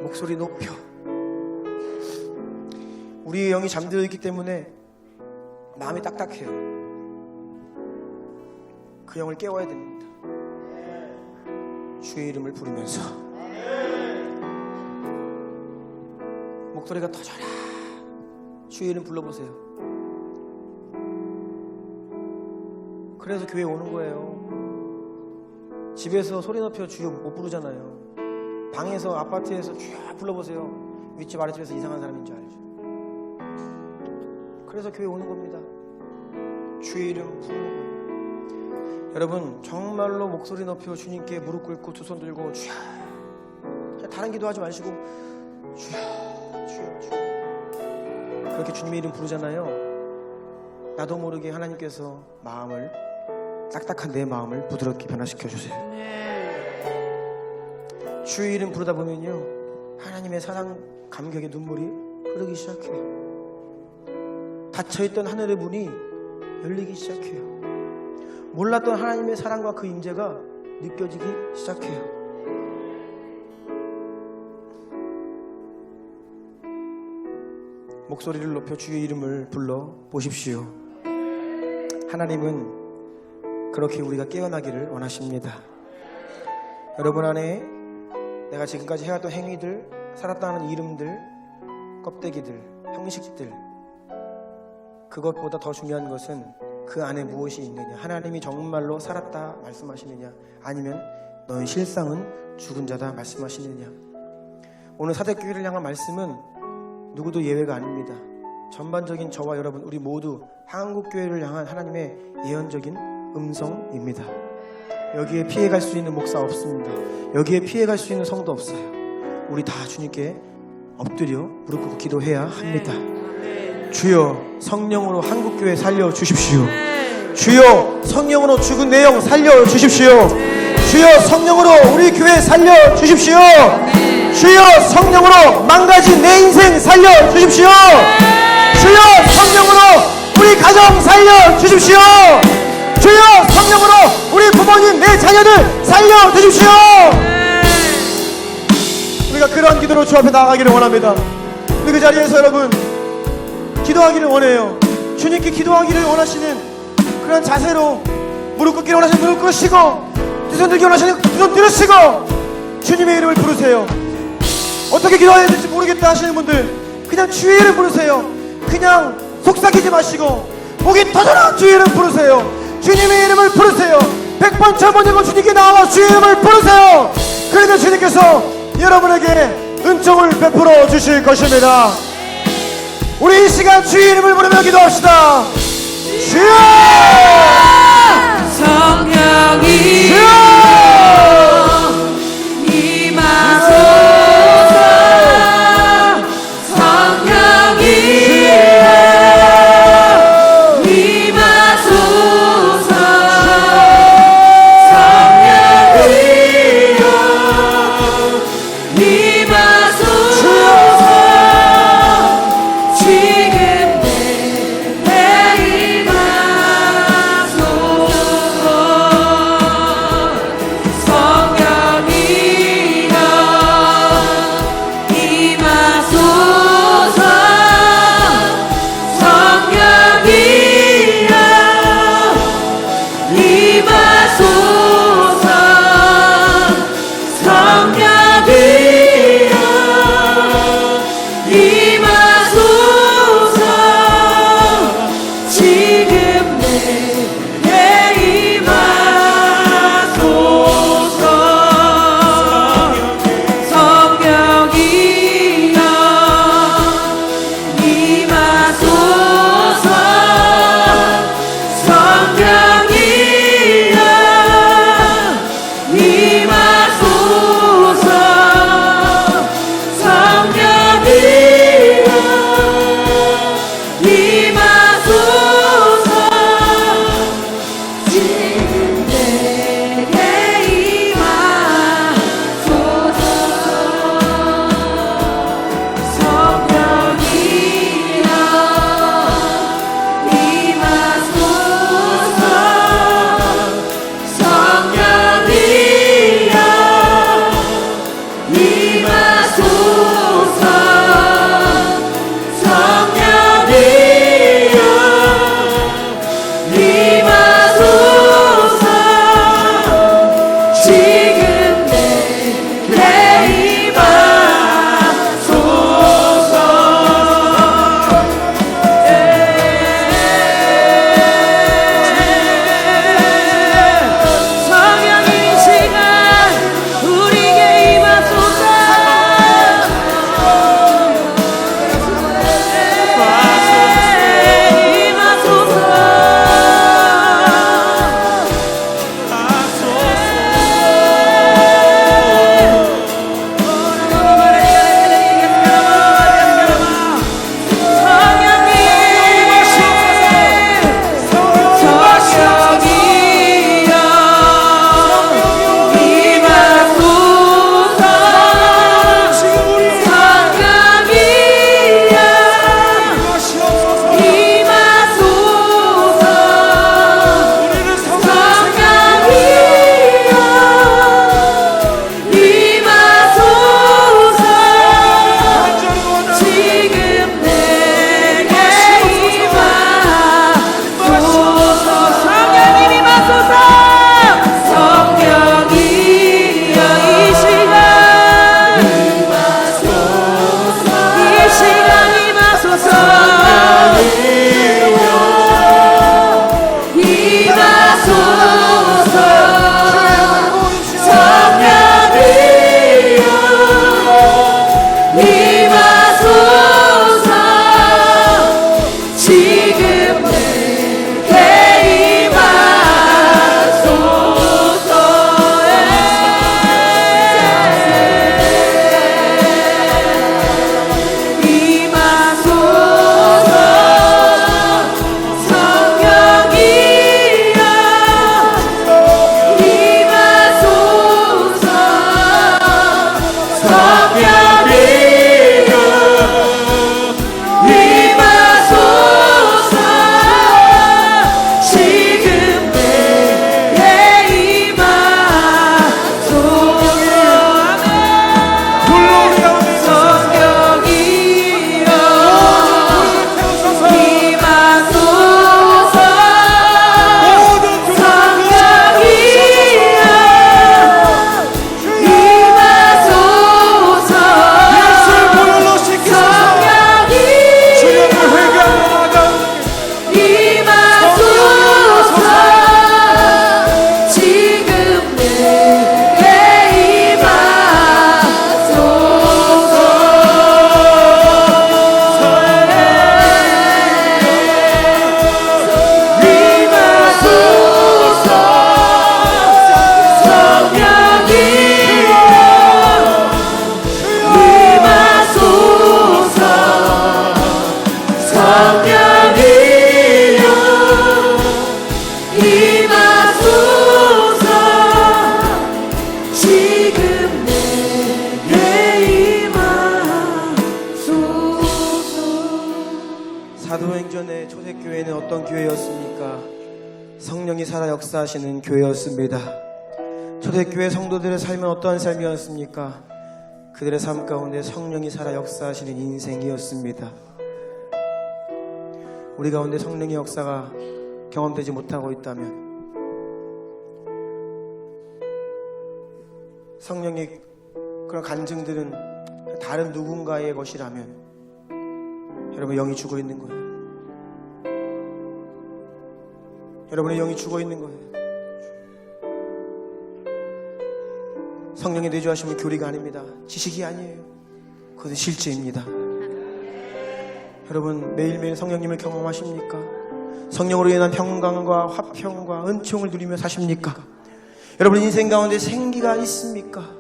목소리 높여. 우리의 영이 잠들어 있기 때문에 마음이 딱딱해요. 그 영을 깨워야 됩니다. 주의 이름을 부르면서 목소리가 터져라 주의 이름 불러보세요. 그래서 교회 오는 거예요. 집에서 소리 높여 주여 못 부르잖아요. 방에서 아파트에서 주여 불러보세요. 윗집 아랫집에서 이상한 사람인 줄 알죠. 그래서 교회 오는 겁니다. 주의 이름 부르는 거예요. 여러분 정말로 목소리 높여 주님께 무릎 꿇고 두 손 들고 주여, 다른 기도하지 마시고 주여 주여 주여 그렇게 주님의 이름 부르잖아요. 나도 모르게 하나님께서 마음을, 딱딱한 내 마음을 부드럽게 변화시켜 주세요. 주의 이름 부르다 보면요 하나님의 사랑 감격의 눈물이 흐르기 시작해요. 닫혀있던 하늘의 문이 열리기 시작해요. 몰랐던 하나님의 사랑과 그 임재가 느껴지기 시작해요. 목소리를 높여 주의 이름을 불러 보십시오. 하나님은 그렇게 우리가 깨어나기를 원하십니다. 여러분 안에 내가 지금까지 해왔던 행위들, 살았다는 이름들, 껍데기들, 형식들, 그것보다 더 중요한 것은 그 안에 무엇이 있느냐. 하나님이 정말로 살았다 말씀하시느냐, 아니면 너의 실상은 죽은 자다 말씀하시느냐. 오늘 사대교회를 향한 말씀은 누구도 예외가 아닙니다. 전반적인 저와 여러분 우리 모두 한국교회를 향한 하나님의 예언적인 음성입니다. 여기에 피해갈 수 있는 목사 없습니다. 여기에 피해갈 수 있는 성도 없어요. 우리 다 주님께 엎드려 무릎 꿇고 기도해야 합니다. 주여 성령으로 한국교회 살려주십시오. 주여 성령으로 죽은 내 영 살려주십시오. 주여 성령으로 우리 교회 살려주십시오. 주여 성령으로 망가진 내 인생 살려주십시오. 주여 성령으로 우리 가정 살려주십시오. 주여 성령으로 우리 부모님 내 자녀들 살려주십시오. 우리가 그러한 기도로 주 앞에 나아가기를 원합니다. 우리 그 자리에서 여러분 기도하기를 원해요. 주님께 기도하기를 원하시는 그런 자세로 무릎 꿇기를 원하시는 무릎 꿇으시고, 두 손 들기 원하시는 두 손 들으시고 주님의 이름을 부르세요. 어떻게 기도해야 될지 모르겠다 하시는 분들 그냥 주의 이름 부르세요. 그냥 속삭이지 마시고 목이 터져라 주의 이름 부르세요. 주님의 이름을 부르세요. 100번 1000번이고 주님께 나와 주의 이름을 부르세요. 그러면 주님께서 여러분에게 은총을 베풀어 주실 것입니다. 우리 이 시간 주의 이름을 부르며 기도합시다. 주여 성령이 주여 임하소서. 성령이 임하소서. 성령이여 임하소서. 지금 내게 임하소서. 성령이여 임하소서. 성령이여 임하소서. 성령이여 임하소서. 지금 내게 임하소서. 성령이여 임하소서. 성령이여 어떤 교회였습니까? 성령이 살아 역사하시는 교회였습니다. 초대교회 성도들의 삶은 어떠한 삶이었습니까? 그들의 삶 가운데 성령이 살아 역사하시는 인생이었습니다. 우리 가운데 성령의 역사가 경험되지 못하고 있다면, 성령의 그런 간증들은 다른 누군가의 것이라면 여러분 영이 죽어 있는 거예요. 여러분의 영이 죽어 있는 거예요. 성령의 내주하심은 교리가 아닙니다. 지식이 아니에요. 그것은 실제입니다. 여러분 매일매일 성령님을 경험하십니까? 성령으로 인한 평강과 화평과 은총을 누리며 사십니까? 여러분 인생 가운데 생기가 있습니까?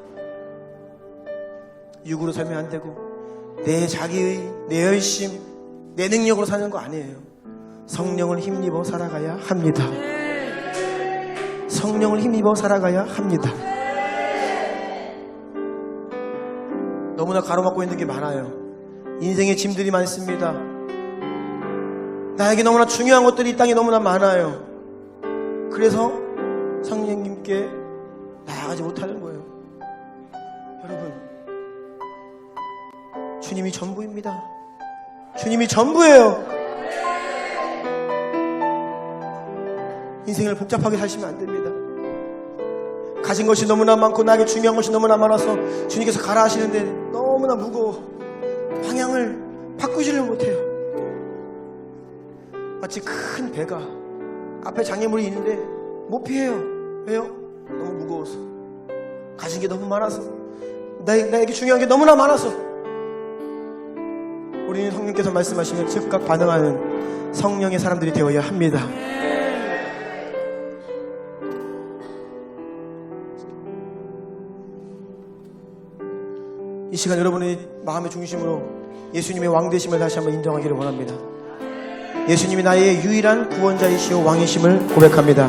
육으로 살면 안 되고 내 자기의, 내 열심, 내 능력으로 사는 거 아니에요. 성령을 힘입어 살아가야 합니다. 성령을 힘입어 살아가야 합니다. 너무나 가로막고 있는 게 많아요. 인생의 짐들이 많습니다. 나에게 너무나 중요한 것들이 이 땅에 너무나 많아요. 그래서 성령님께 나아가지 못하는 거예요. 여러분, 주님이 전부입니다. 주님이 전부예요. 인생을 복잡하게 사시면 안 됩니다. 가진 것이 너무나 많고 나에게 중요한 것이 너무나 많아서 주님께서 가라 하시는데 너무나 무거워 방향을 바꾸지를 못해요. 마치 큰 배가 앞에 장애물이 있는데 못 피해요. 왜요? 너무 무거워서. 가진 게 너무 많아서, 나에게 중요한 게 너무나 많아서. 우리는 성령께서 말씀하시면 즉각 반응하는 성령의 사람들이 되어야 합니다. 이 시간 여러분의 마음의 중심으로 예수님의 왕되심을 다시 한번 인정하기를 원합니다. 예수님이 나의 유일한 구원자이시오 왕이심을 고백합니다.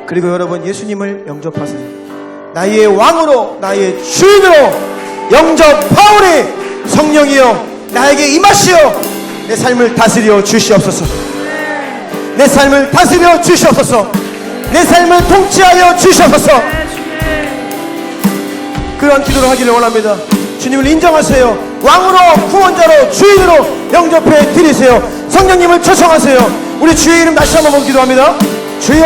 그리고 여러분 예수님을 영접하세요. 나의 왕으로, 나의 주인으로 영접하오니 성령이여 나에게 임하시어 내 삶을 다스려 주시옵소서. 내 삶을 다스려 주시옵소서. 내 삶을 통치하여 주시옵소서. 그러한 기도를 하기를 원합니다. 주님을 인정하세요. 왕으로, 구원자로, 주인으로 영접해 드리세요. 성령님을 초청하세요. 우리 주의 이름 다시 한번 기도합니다. 주여